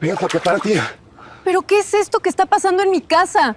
Ven, prepárate. ¿Pero qué es esto que está pasando en mi casa?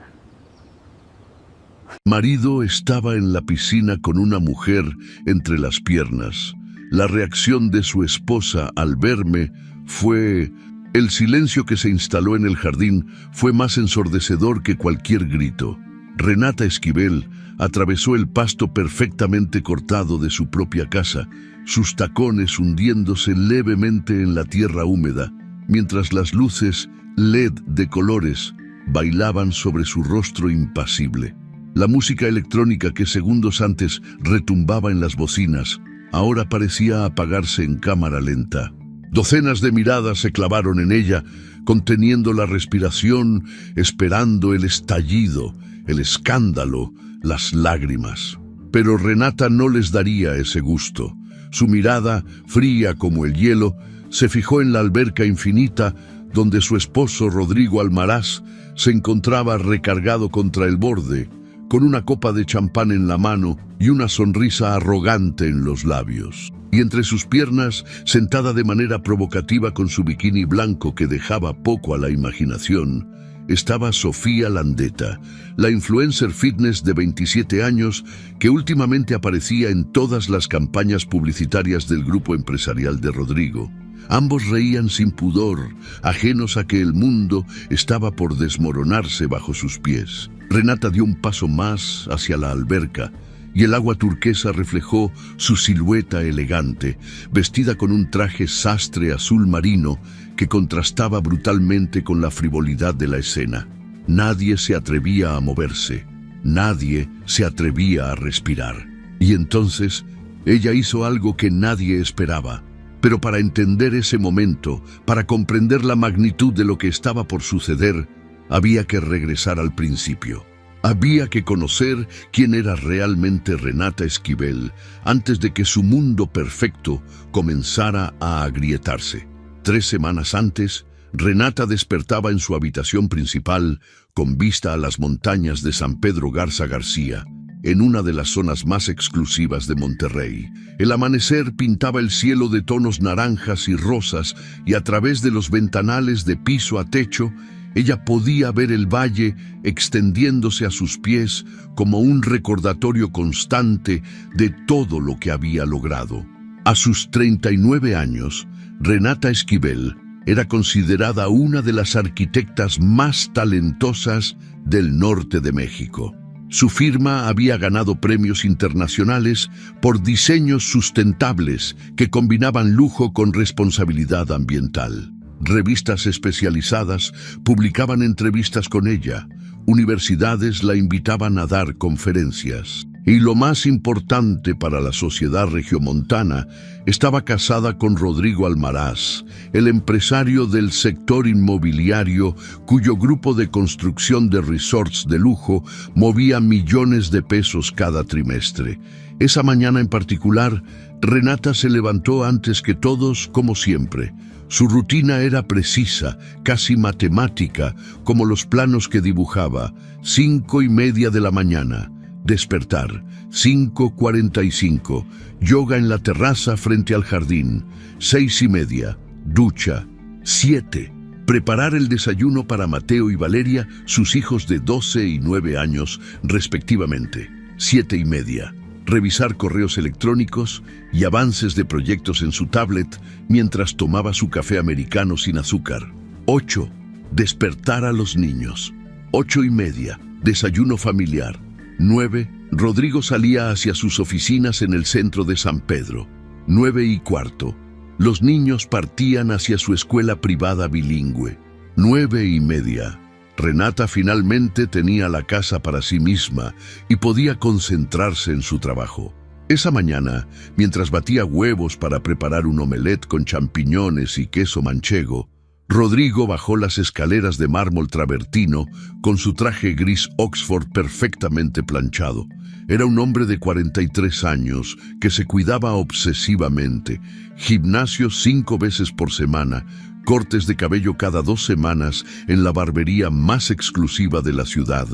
Marido estaba en la piscina con una mujer entre las piernas. La reacción de su esposa al verme fue... El silencio que se instaló en el jardín fue más ensordecedor que cualquier grito. Renata Esquivel atravesó el pasto perfectamente cortado de su propia casa, sus tacones hundiéndose levemente en la tierra húmeda, mientras las luces LED de colores bailaban sobre su rostro impasible. La música electrónica que segundos antes retumbaba en las bocinas, ahora parecía apagarse en cámara lenta. Docenas de miradas se clavaron en ella, conteniendo la respiración, esperando el estallido, el escándalo, las lágrimas. Pero Renata no les daría ese gusto. Su mirada, fría como el hielo, se fijó en la alberca infinita donde su esposo Rodrigo Almaraz se encontraba recargado contra el borde, con una copa de champán en la mano y una sonrisa arrogante en los labios. Y entre sus piernas, sentada de manera provocativa con su bikini blanco que dejaba poco a la imaginación, estaba Sofía Landeta, la influencer fitness de 27 años que últimamente aparecía en todas las campañas publicitarias del grupo empresarial de Rodrigo. Ambos reían sin pudor, ajenos a que el mundo estaba por desmoronarse bajo sus pies. Renata dio un paso más hacia la alberca, y el agua turquesa reflejó su silueta elegante, vestida con un traje sastre azul marino que contrastaba brutalmente con la frivolidad de la escena. Nadie se atrevía a moverse, nadie se atrevía a respirar. Y entonces, ella hizo algo que nadie esperaba. Pero para entender ese momento, para comprender la magnitud de lo que estaba por suceder, había que regresar al principio. Había que conocer quién era realmente Renata Esquivel antes de que su mundo perfecto comenzara a agrietarse. 3 semanas antes, Renata despertaba en su habitación principal con vista a las montañas de San Pedro Garza García, en una de las zonas más exclusivas de Monterrey. El amanecer pintaba el cielo de tonos naranjas y rosas y a través de los ventanales de piso a techo, ella podía ver el valle extendiéndose a sus pies como un recordatorio constante de todo lo que había logrado. A sus 39 años, Renata Esquivel era considerada una de las arquitectas más talentosas del norte de México. Su firma había ganado premios internacionales por diseños sustentables que combinaban lujo con responsabilidad ambiental. Revistas especializadas publicaban entrevistas con ella, universidades la invitaban a dar conferencias. Y lo más importante para la sociedad regiomontana, estaba casada con Rodrigo Almaraz, el empresario del sector inmobiliario cuyo grupo de construcción de resorts de lujo movía millones de pesos cada trimestre. Esa mañana en particular, Renata se levantó antes que todos, como siempre. Su rutina era precisa, casi matemática, como los planos que dibujaba. 5:30 de la mañana. Despertar, 5:45, yoga en la terraza frente al jardín, 6:30, ducha, 7, preparar el desayuno para Mateo y Valeria, sus hijos de 12 y 9 años, respectivamente, 7:30, revisar correos electrónicos y avances de proyectos en su tablet mientras tomaba su café americano sin azúcar, 8, despertar a los niños, 8:30, desayuno familiar, 9. Rodrigo salía hacia sus oficinas en el centro de San Pedro. 9:15. Los niños partían hacia su escuela privada bilingüe. 9:30. Renata finalmente tenía la casa para sí misma y podía concentrarse en su trabajo. Esa mañana, mientras batía huevos para preparar un omelette con champiñones y queso manchego, Rodrigo bajó las escaleras de mármol travertino con su traje gris Oxford perfectamente planchado. Era un hombre de 43 años que se cuidaba obsesivamente, gimnasio 5 veces por semana, cortes de cabello cada 2 semanas en la barbería más exclusiva de la ciudad,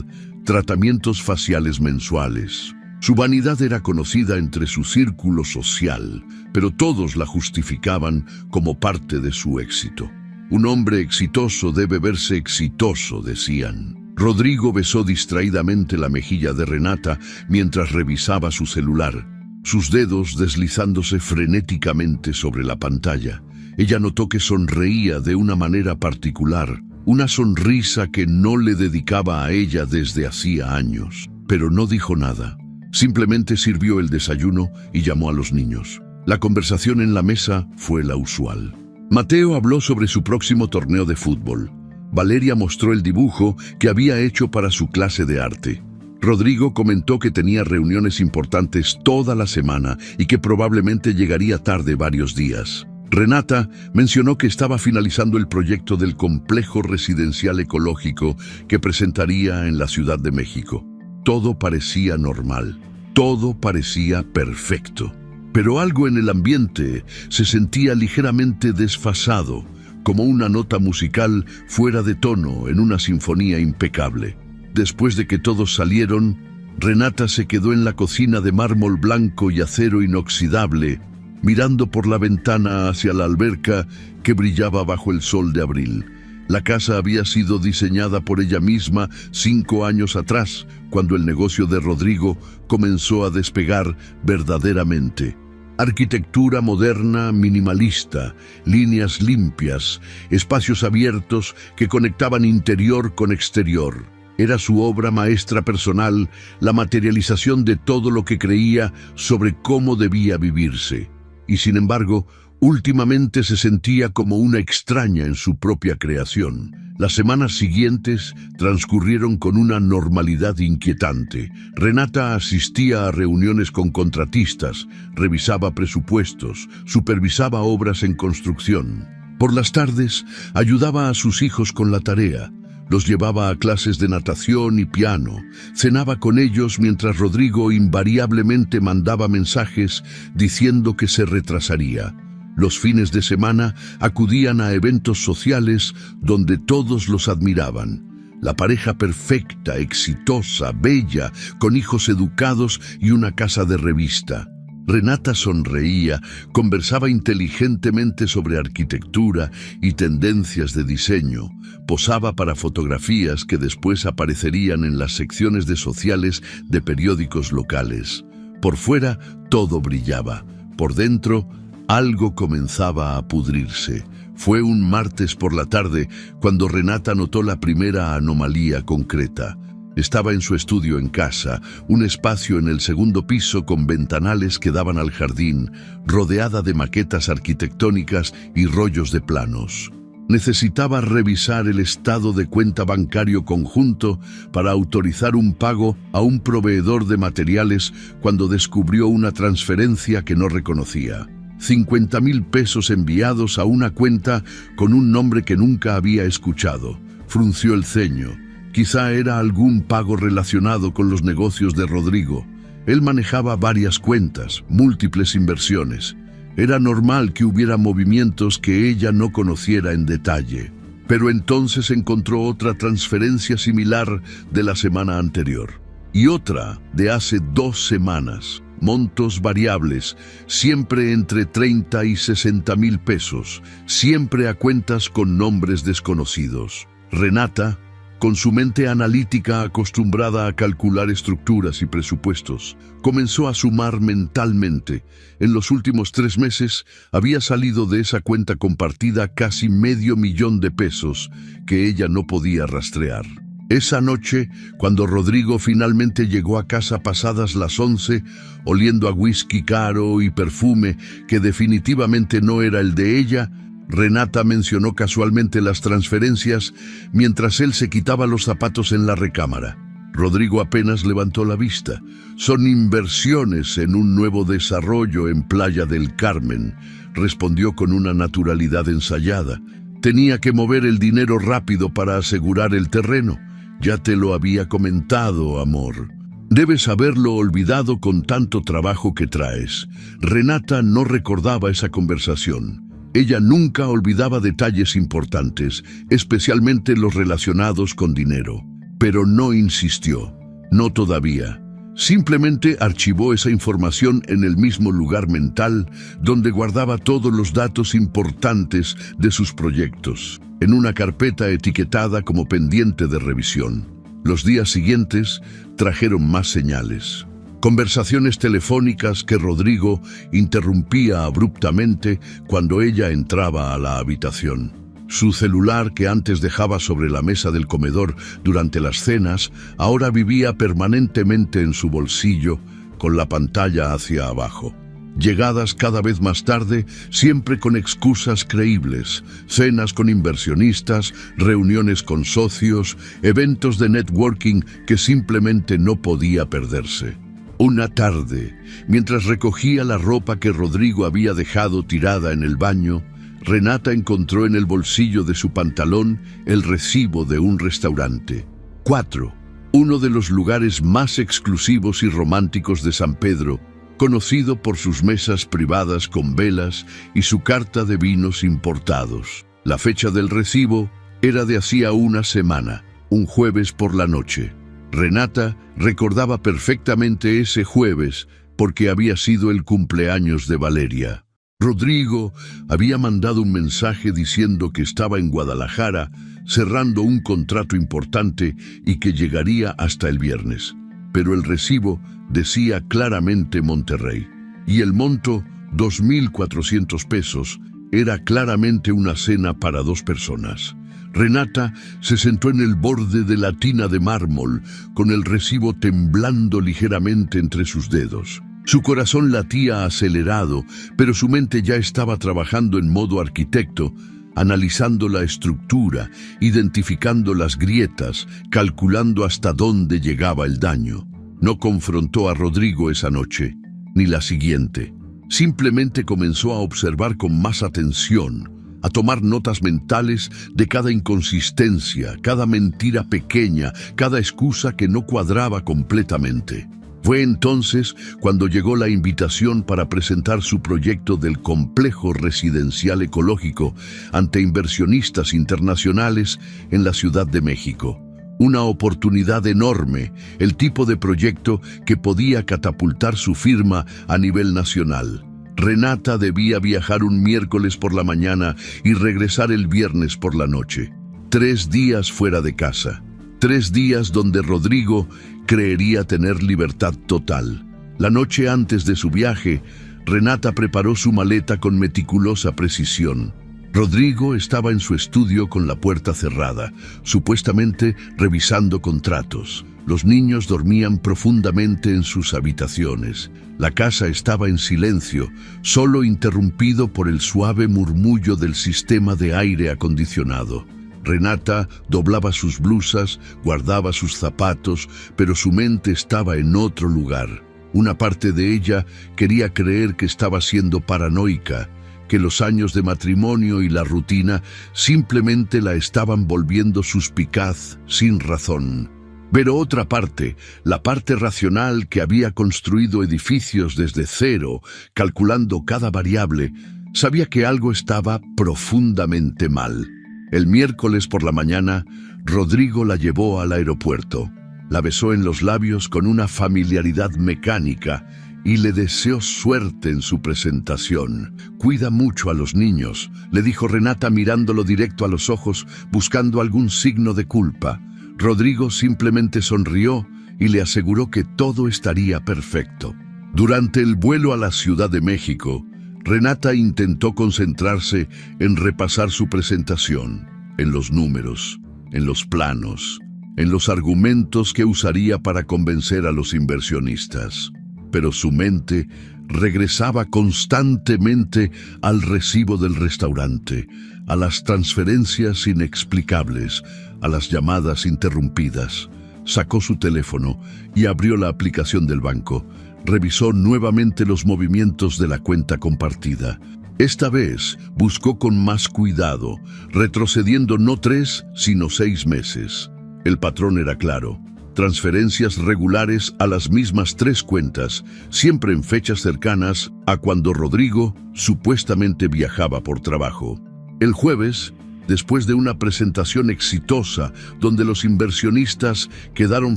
tratamientos faciales mensuales. Su vanidad era conocida entre su círculo social, pero todos la justificaban como parte de su éxito. Un hombre exitoso debe verse exitoso, decían. Rodrigo besó distraídamente la mejilla de Renata mientras revisaba su celular, sus dedos deslizándose frenéticamente sobre la pantalla. Ella notó que sonreía de una manera particular, una sonrisa que no le dedicaba a ella desde hacía años. Pero no dijo nada. Simplemente sirvió el desayuno y llamó a los niños. La conversación en la mesa fue la usual. Mateo habló sobre su próximo torneo de fútbol. Valeria mostró el dibujo que había hecho para su clase de arte. Rodrigo comentó que tenía reuniones importantes toda la semana y que probablemente llegaría tarde varios días. Renata mencionó que estaba finalizando el proyecto del complejo residencial ecológico que presentaría en la Ciudad de México. Todo parecía normal, todo parecía perfecto. Pero algo en el ambiente se sentía ligeramente desfasado, como una nota musical fuera de tono en una sinfonía impecable. Después de que todos salieron, Renata se quedó en la cocina de mármol blanco y acero inoxidable, mirando por la ventana hacia la alberca que brillaba bajo el sol de abril. La casa había sido diseñada por ella misma 5 años atrás, cuando el negocio de Rodrigo comenzó a despegar verdaderamente. Arquitectura moderna, minimalista, líneas limpias, espacios abiertos que conectaban interior con exterior. Era su obra maestra personal, la materialización de todo lo que creía sobre cómo debía vivirse. Y sin embargo, últimamente se sentía como una extraña en su propia creación. Las semanas siguientes transcurrieron con una normalidad inquietante. Renata asistía a reuniones con contratistas, revisaba presupuestos, supervisaba obras en construcción. Por las tardes, ayudaba a sus hijos con la tarea. Los llevaba a clases de natación y piano. Cenaba con ellos mientras Rodrigo invariablemente mandaba mensajes diciendo que se retrasaría. Los fines de semana acudían a eventos sociales donde todos los admiraban. La pareja perfecta, exitosa, bella, con hijos educados y una casa de revista. Renata sonreía, conversaba inteligentemente sobre arquitectura y tendencias de diseño, posaba para fotografías que después aparecerían en las secciones de sociales de periódicos locales. Por fuera todo brillaba, por dentro algo comenzaba a pudrirse. Fue un martes por la tarde cuando Renata notó la primera anomalía concreta. Estaba en su estudio en casa, un espacio en el segundo piso con ventanales que daban al jardín, rodeada de maquetas arquitectónicas y rollos de planos. Necesitaba revisar el estado de cuenta bancario conjunto para autorizar un pago a un proveedor de materiales cuando descubrió una transferencia que no reconocía. 50,000 pesos enviados a una cuenta con un nombre que nunca había escuchado. Frunció el ceño. Quizá era algún pago relacionado con los negocios de Rodrigo. Él manejaba varias cuentas, múltiples inversiones. Era normal que hubiera movimientos que ella no conociera en detalle. Pero entonces encontró otra transferencia similar de la semana anterior. Y otra de hace 2 semanas. Montos variables, siempre entre 30 y 60,000 pesos, siempre a cuentas con nombres desconocidos. Renata, con su mente analítica acostumbrada a calcular estructuras y presupuestos, comenzó a sumar mentalmente. En los últimos 3 meses había salido de esa cuenta compartida casi $500,000 de pesos que ella no podía rastrear. Esa noche, cuando Rodrigo finalmente llegó a casa pasadas las 11, oliendo a whisky caro y perfume que definitivamente no era el de ella, Renata mencionó casualmente las transferencias mientras él se quitaba los zapatos en la recámara. Rodrigo apenas levantó la vista. «Son inversiones en un nuevo desarrollo en Playa del Carmen», respondió con una naturalidad ensayada. «Tenía que mover el dinero rápido para asegurar el terreno. Ya te lo había comentado, amor. Debes haberlo olvidado con tanto trabajo que traes». Renata no recordaba esa conversación. Ella nunca olvidaba detalles importantes, especialmente los relacionados con dinero. Pero no insistió. No todavía. Simplemente archivó esa información en el mismo lugar mental donde guardaba todos los datos importantes de sus proyectos, en una carpeta etiquetada como pendiente de revisión. Los días siguientes trajeron más señales. Conversaciones telefónicas que Rodrigo interrumpía abruptamente cuando ella entraba a la habitación. Su celular, que antes dejaba sobre la mesa del comedor durante las cenas, ahora vivía permanentemente en su bolsillo, con la pantalla hacia abajo. Llegadas cada vez más tarde, siempre con excusas creíbles, cenas con inversionistas, reuniones con socios, eventos de networking que simplemente no podía perderse. Una tarde, mientras recogía la ropa que Rodrigo había dejado tirada en el baño, Renata encontró en el bolsillo de su pantalón el recibo de un restaurante. 4. Uno de los lugares más exclusivos y románticos de San Pedro, conocido por sus mesas privadas con velas y su carta de vinos importados. La fecha del recibo era de hacía una semana, un jueves por la noche. Renata recordaba perfectamente ese jueves porque había sido el cumpleaños de Valeria. Rodrigo había mandado un mensaje diciendo que estaba en Guadalajara cerrando un contrato importante y que llegaría hasta el viernes. Pero el recibo decía claramente Monterrey. Y el monto, 2.400 pesos, era claramente una cena para 2 personas. Renata se sentó en el borde de la tina de mármol, con el recibo temblando ligeramente entre sus dedos. Su corazón latía acelerado, pero su mente ya estaba trabajando en modo arquitecto, analizando la estructura, identificando las grietas, calculando hasta dónde llegaba el daño. No confrontó a Rodrigo esa noche, ni la siguiente. Simplemente comenzó a observar con más atención, a tomar notas mentales de cada inconsistencia, cada mentira pequeña, cada excusa que no cuadraba completamente. Fue entonces cuando llegó la invitación para presentar su proyecto del complejo residencial ecológico ante inversionistas internacionales en la Ciudad de México. Una oportunidad enorme, el tipo de proyecto que podía catapultar su firma a nivel nacional. Renata debía viajar un miércoles por la mañana y regresar el viernes por la noche. 3 días fuera de casa. 3 días donde Rodrigo creería tener libertad total. La noche antes de su viaje, Renata preparó su maleta con meticulosa precisión. Rodrigo estaba en su estudio con la puerta cerrada, supuestamente revisando contratos. Los niños dormían profundamente en sus habitaciones. La casa estaba en silencio, solo interrumpido por el suave murmullo del sistema de aire acondicionado. Renata doblaba sus blusas, guardaba sus zapatos, pero su mente estaba en otro lugar. Una parte de ella quería creer que estaba siendo paranoica, que los años de matrimonio y la rutina simplemente la estaban volviendo suspicaz sin razón. Pero otra parte, la parte racional que había construido edificios desde cero, calculando cada variable, sabía que algo estaba profundamente mal. El miércoles por la mañana, Rodrigo la llevó al aeropuerto. La besó en los labios con una familiaridad mecánica y le deseó suerte en su presentación. «Cuida mucho a los niños», le dijo Renata mirándolo directo a los ojos, buscando algún signo de culpa. Rodrigo simplemente sonrió y le aseguró que todo estaría perfecto. Durante el vuelo a la Ciudad de México, Renata intentó concentrarse en repasar su presentación, en los números, en los planos, en los argumentos que usaría para convencer a los inversionistas. Pero su mente regresaba constantemente al recibo del restaurante, a las transferencias inexplicables, a las llamadas interrumpidas. Sacó su teléfono y abrió la aplicación del banco. Revisó nuevamente los movimientos de la cuenta compartida. Esta vez buscó con más cuidado, retrocediendo no 3, sino 6 meses. El patrón era claro. Transferencias regulares a las mismas 3 cuentas, siempre en fechas cercanas a cuando Rodrigo supuestamente viajaba por trabajo. El jueves, Después de una presentación exitosa donde los inversionistas quedaron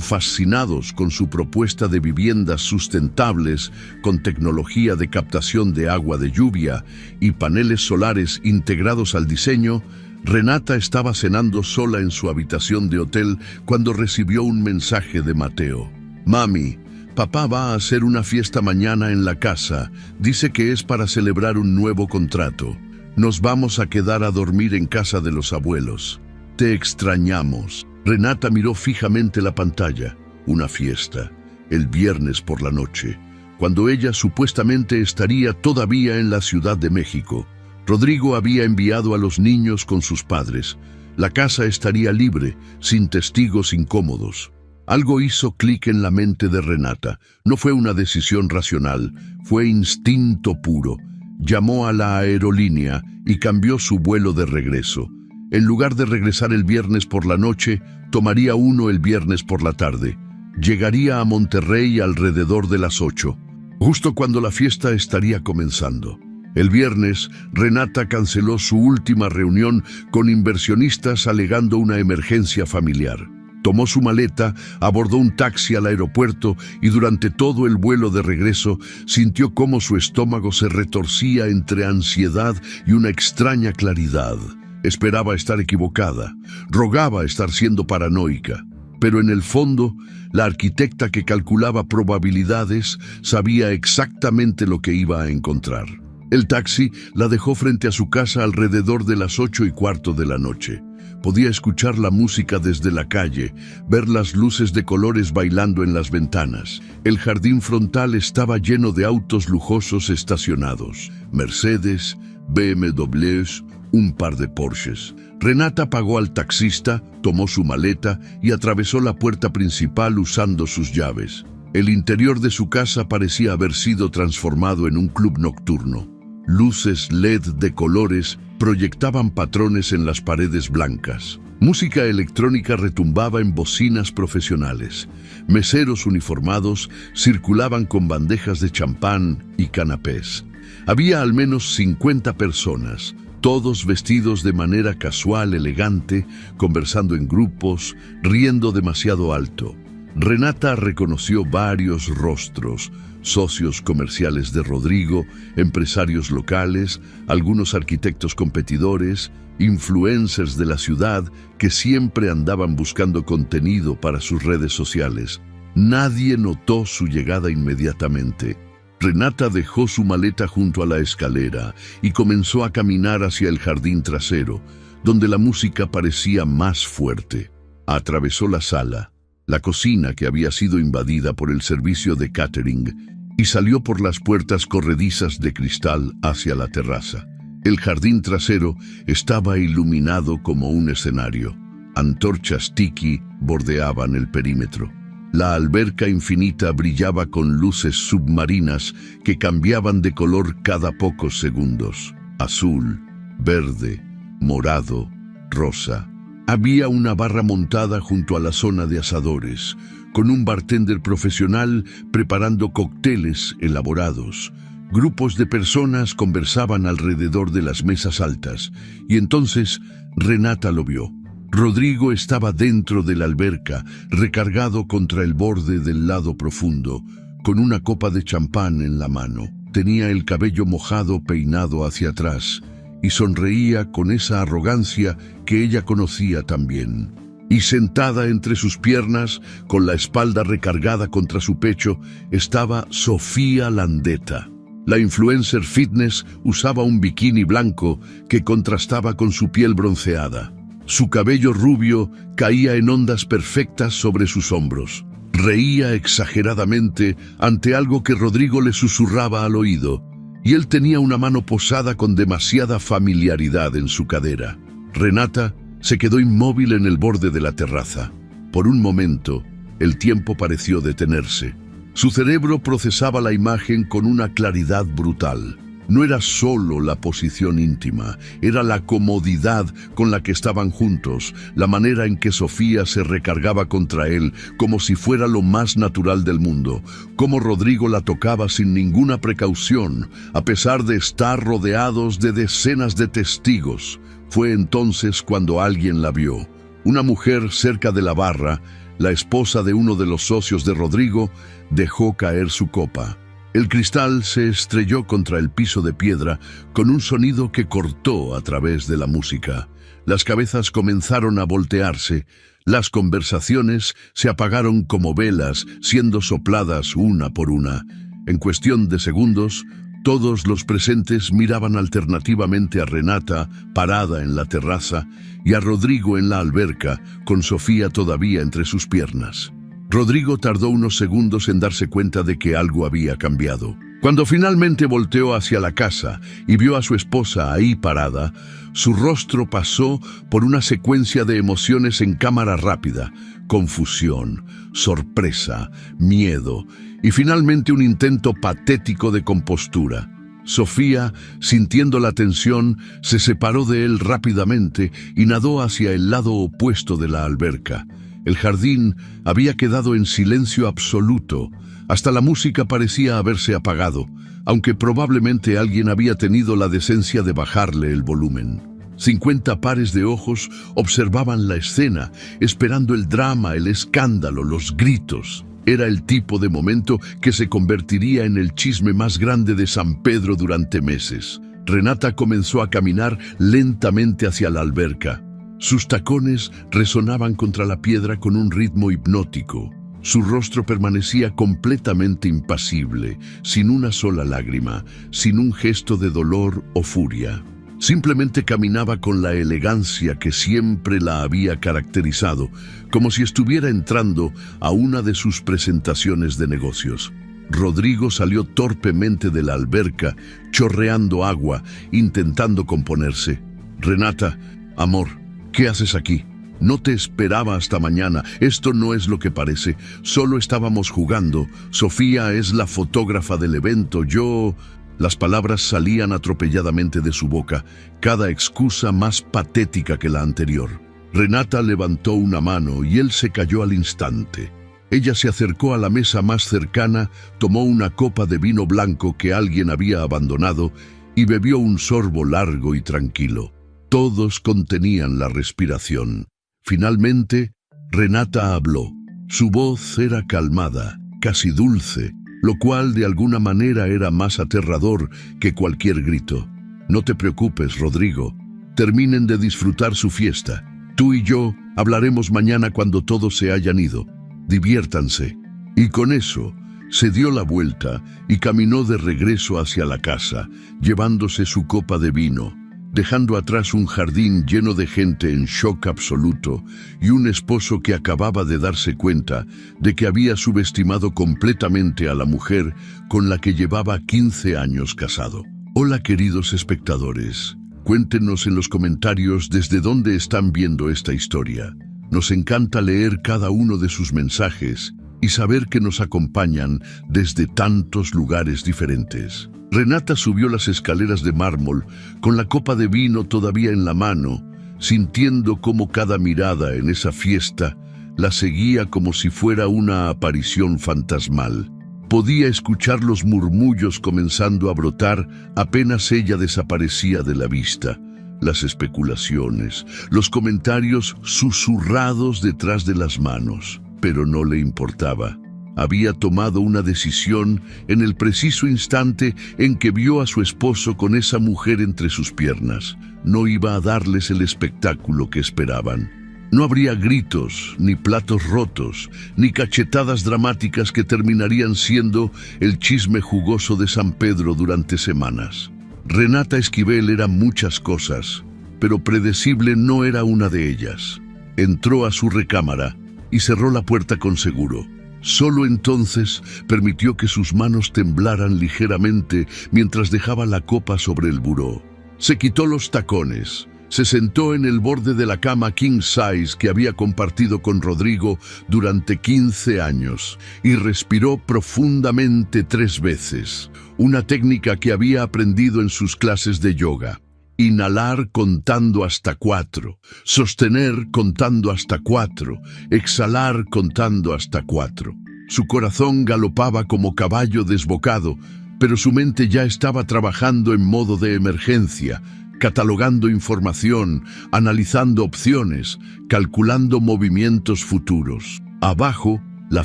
fascinados con su propuesta de viviendas sustentables con tecnología de captación de agua de lluvia y paneles solares integrados al diseño, Renata estaba cenando sola en su habitación de hotel cuando recibió un mensaje de Mateo. «Mami, papá va a hacer una fiesta mañana en la casa. Dice que es para celebrar un nuevo contrato. Nos vamos a quedar a dormir en casa de los abuelos. Te extrañamos». Renata miró fijamente la pantalla. Una fiesta, el viernes por la noche, cuando ella supuestamente estaría todavía en la Ciudad de México. Rodrigo había enviado a los niños con sus padres. La casa estaría libre, sin testigos incómodos. Algo hizo clic en la mente de Renata. No fue una decisión racional, fue instinto puro. Llamó a la aerolínea y cambió su vuelo de regreso. En lugar de regresar el viernes por la noche, tomaría uno el viernes por la tarde. Llegaría a Monterrey alrededor de las 8, justo cuando la fiesta estaría comenzando. El viernes, Renata canceló su última reunión con inversionistas alegando una emergencia familiar. Tomó su maleta, abordó un taxi al aeropuerto y durante todo el vuelo de regreso sintió cómo su estómago se retorcía entre ansiedad y una extraña claridad. Esperaba estar equivocada, rogaba estar siendo paranoica, pero en el fondo, la arquitecta que calculaba probabilidades sabía exactamente lo que iba a encontrar. El taxi la dejó frente a su casa alrededor de las 8:15 de la noche. Podía escuchar la música desde la calle, ver las luces de colores bailando en las ventanas. El jardín frontal estaba lleno de autos lujosos estacionados. Mercedes, BMWs, un par de Porsches. Renata pagó al taxista, tomó su maleta y atravesó la puerta principal usando sus llaves. El interior de su casa parecía haber sido transformado en un club nocturno. Luces LED de colores proyectaban patrones en las paredes blancas. Música electrónica retumbaba en bocinas profesionales. Meseros uniformados circulaban con bandejas de champán y canapés. Había al menos 50 personas, todos vestidos de manera casual, elegante, conversando en grupos, riendo demasiado alto. Renata reconoció varios rostros: socios comerciales de Rodrigo, empresarios locales, algunos arquitectos competidores, influencers de la ciudad que siempre andaban buscando contenido para sus redes sociales. Nadie notó su llegada inmediatamente. Renata dejó su maleta junto a la escalera y comenzó a caminar hacia el jardín trasero, donde la música parecía más fuerte. Atravesó la sala, la cocina que había sido invadida por el servicio de catering, y salió por las puertas corredizas de cristal hacia la terraza. El jardín trasero estaba iluminado como un escenario. Antorchas tiki bordeaban el perímetro. La alberca infinita brillaba con luces submarinas que cambiaban de color cada pocos segundos: azul, verde, morado, rosa. Había una barra montada junto a la zona de asadores, con un bartender profesional preparando cócteles elaborados. Grupos de personas conversaban alrededor de las mesas altas, y entonces Renata lo vio. Rodrigo estaba dentro de la alberca, recargado contra el borde del lado profundo, con una copa de champán en la mano. Tenía el cabello mojado peinado hacia atrás, y sonreía con esa arrogancia que ella conocía también. Y sentada entre sus piernas, con la espalda recargada contra su pecho, estaba Sofía Landeta. La influencer fitness usaba un bikini blanco que contrastaba con su piel bronceada. Su cabello rubio caía en ondas perfectas sobre sus hombros. Reía exageradamente ante algo que Rodrigo le susurraba al oído, y él tenía una mano posada con demasiada familiaridad en su cadera. Renata se quedó inmóvil en el borde de la terraza. Por un momento, el tiempo pareció detenerse. Su cerebro procesaba la imagen con una claridad brutal. No era solo la posición íntima, era la comodidad con la que estaban juntos, la manera en que Sofía se recargaba contra él como si fuera lo más natural del mundo, cómo Rodrigo la tocaba sin ninguna precaución, a pesar de estar rodeados de decenas de testigos. Fue entonces cuando alguien la vio. Una mujer cerca de la barra, la esposa de uno de los socios de Rodrigo, dejó caer su copa. El cristal se estrelló contra el piso de piedra con un sonido que cortó a través de la música. Las cabezas comenzaron a voltearse, las conversaciones se apagaron como velas, siendo sopladas una por una. En cuestión de segundos, todos los presentes miraban alternativamente a Renata, parada en la terraza, y a Rodrigo en la alberca, con Sofía todavía entre sus piernas. Rodrigo tardó unos segundos en darse cuenta de que algo había cambiado. Cuando finalmente volteó hacia la casa y vio a su esposa ahí parada, su rostro pasó por una secuencia de emociones en cámara rápida: confusión, sorpresa, miedo y finalmente un intento patético de compostura. Sofía, sintiendo la tensión, se separó de él rápidamente y nadó hacia el lado opuesto de la alberca. El jardín había quedado en silencio absoluto. Hasta la música parecía haberse apagado, aunque probablemente alguien había tenido la decencia de bajarle el volumen. 50 pares de ojos observaban la escena, esperando el drama, el escándalo, los gritos. Era el tipo de momento que se convertiría en el chisme más grande de San Pedro durante meses. Renata comenzó a caminar lentamente hacia la alberca. Sus tacones resonaban contra la piedra con un ritmo hipnótico. Su rostro permanecía completamente impasible, sin una sola lágrima, sin un gesto de dolor o furia. Simplemente caminaba con la elegancia que siempre la había caracterizado, como si estuviera entrando a una de sus presentaciones de negocios. Rodrigo salió torpemente de la alberca, chorreando agua, intentando componerse. «Renata, amor, ¿qué haces aquí? No te esperaba hasta mañana. Esto no es lo que parece. Solo estábamos jugando. Sofía es la fotógrafa del evento. Yo...» Las palabras salían atropelladamente de su boca, cada excusa más patética que la anterior. Renata levantó una mano y él se cayó al instante. Ella se acercó a la mesa más cercana, tomó una copa de vino blanco que alguien había abandonado y bebió un sorbo largo y tranquilo. Todos contenían la respiración. Finalmente, Renata habló. Su voz era calmada, casi dulce, lo cual de alguna manera era más aterrador que cualquier grito. «No te preocupes, Rodrigo. Terminen de disfrutar su fiesta. Tú y yo hablaremos mañana cuando todos se hayan ido. Diviértanse». Y con eso, se dio la vuelta y caminó de regreso hacia la casa, llevándose su copa de vino, dejando atrás un jardín lleno de gente en shock absoluto y un esposo que acababa de darse cuenta de que había subestimado completamente a la mujer con la que llevaba 15 años casado. Hola, queridos espectadores. Cuéntenos en los comentarios desde dónde están viendo esta historia. Nos encanta leer cada uno de sus mensajes y saber que nos acompañan desde tantos lugares diferentes. Renata subió las escaleras de mármol con la copa de vino todavía en la mano, sintiendo cómo cada mirada en esa fiesta la seguía como si fuera una aparición fantasmal. Podía escuchar los murmullos comenzando a brotar apenas ella desaparecía de la vista. Las especulaciones, los comentarios susurrados detrás de las manos, pero no le importaba. Había tomado una decisión en el preciso instante en que vio a su esposo con esa mujer entre sus piernas. No iba a darles el espectáculo que esperaban. No habría gritos, ni platos rotos, ni cachetadas dramáticas que terminarían siendo el chisme jugoso de San Pedro durante semanas. Renata Esquivel era muchas cosas, pero predecible no era una de ellas. Entró a su recámara y cerró la puerta con seguro. Solo entonces permitió que sus manos temblaran ligeramente mientras dejaba la copa sobre el buró. Se quitó los tacones, se sentó en el borde de la cama king size que había compartido con Rodrigo durante 15 años y respiró profundamente 3 veces, una técnica que había aprendido en sus clases de yoga. Inhalar contando hasta 4, sostener contando hasta 4, exhalar contando hasta 4. Su corazón galopaba como caballo desbocado, pero su mente ya estaba trabajando en modo de emergencia, catalogando información, analizando opciones, calculando movimientos futuros. Abajo, la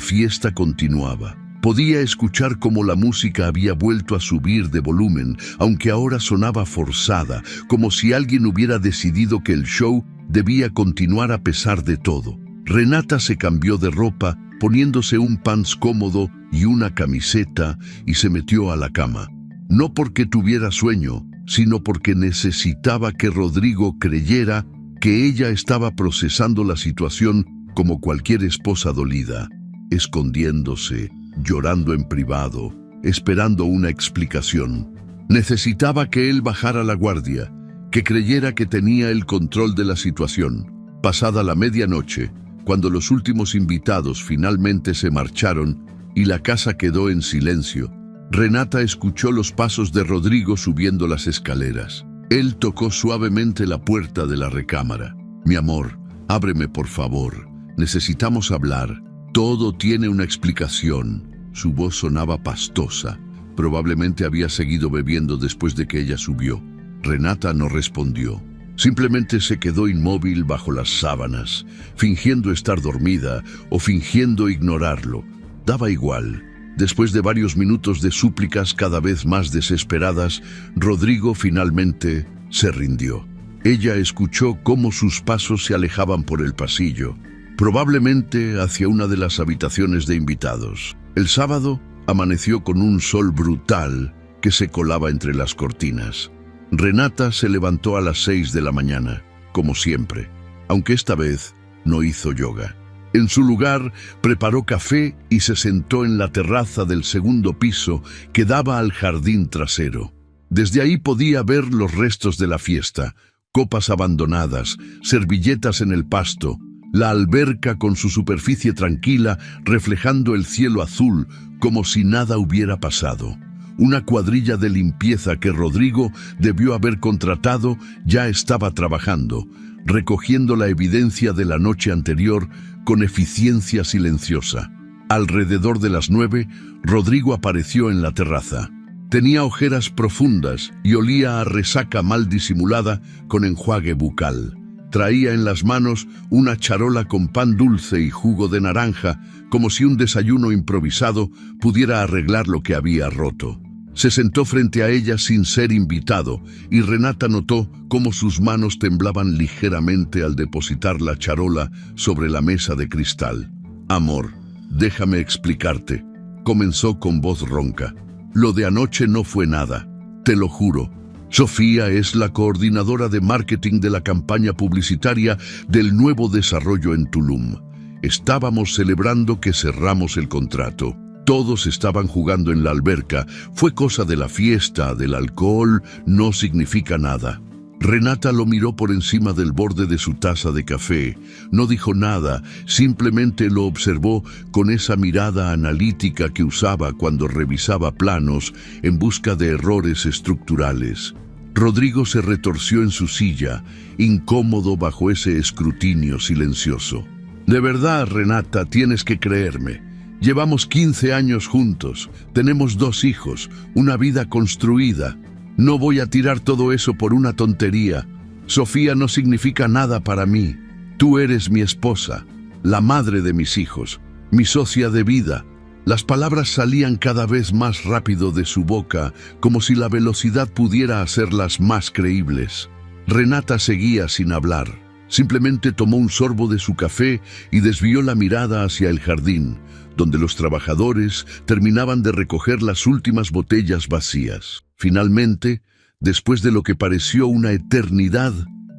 fiesta continuaba. Podía escuchar cómo la música había vuelto a subir de volumen, aunque ahora sonaba forzada, como si alguien hubiera decidido que el show debía continuar a pesar de todo. Renata se cambió de ropa, poniéndose un pants cómodo y una camiseta, y se metió a la cama. No porque tuviera sueño, sino porque necesitaba que Rodrigo creyera que ella estaba procesando la situación como cualquier esposa dolida, escondiéndose, llorando en privado, esperando una explicación. Necesitaba que él bajara la guardia, que creyera que tenía el control de la situación. Pasada la medianoche, cuando los últimos invitados finalmente se marcharon y la casa quedó en silencio, Renata escuchó los pasos de Rodrigo subiendo las escaleras. Él tocó suavemente la puerta de la recámara. «Mi amor, ábreme por favor. Necesitamos hablar. Todo tiene una explicación». Su voz sonaba pastosa. Probablemente había seguido bebiendo después de que ella subió. Renata no respondió. Simplemente se quedó inmóvil bajo las sábanas, fingiendo estar dormida o fingiendo ignorarlo. Daba igual. Después de varios minutos de súplicas cada vez más desesperadas, Rodrigo finalmente se rindió. Ella escuchó cómo sus pasos se alejaban por el pasillo, probablemente hacia una de las habitaciones de invitados. El sábado amaneció con un sol brutal que se colaba entre las cortinas. Renata se levantó a las 6 de la mañana, como siempre, aunque esta vez no hizo yoga. En su lugar, preparó café y se sentó en la terraza del segundo piso que daba al jardín trasero. Desde ahí podía ver los restos de la fiesta, copas abandonadas, servilletas en el pasto, la alberca con su superficie tranquila reflejando el cielo azul como si nada hubiera pasado. Una cuadrilla de limpieza que Rodrigo debió haber contratado ya estaba trabajando, recogiendo la evidencia de la noche anterior con eficiencia silenciosa. Alrededor de las 9, Rodrigo apareció en la terraza. Tenía ojeras profundas y olía a resaca mal disimulada con enjuague bucal. Traía en las manos una charola con pan dulce y jugo de naranja, como si un desayuno improvisado pudiera arreglar lo que había roto. Se sentó frente a ella sin ser invitado, y Renata notó cómo sus manos temblaban ligeramente al depositar la charola sobre la mesa de cristal. «Amor, déjame explicarte», comenzó con voz ronca. «Lo de anoche no fue nada, te lo juro. Sofía es la coordinadora de marketing de la campaña publicitaria del nuevo desarrollo en Tulum. Estábamos celebrando que cerramos el contrato. Todos estaban jugando en la alberca. Fue cosa de la fiesta, del alcohol, no significa nada». Renata lo miró por encima del borde de su taza de café. No dijo nada, simplemente lo observó con esa mirada analítica que usaba cuando revisaba planos en busca de errores estructurales. Rodrigo se retorció en su silla, incómodo bajo ese escrutinio silencioso. «De verdad, Renata, tienes que creerme. Llevamos 15 años juntos, tenemos 2 hijos, una vida construida. No voy a tirar todo eso por una tontería. Sofía no significa nada para mí. Tú eres mi esposa, la madre de mis hijos, mi socia de vida». Las palabras salían cada vez más rápido de su boca, como si la velocidad pudiera hacerlas más creíbles. Renata seguía sin hablar. Simplemente tomó un sorbo de su café y desvió la mirada hacia el jardín, donde los trabajadores terminaban de recoger las últimas botellas vacías. Finalmente, después de lo que pareció una eternidad,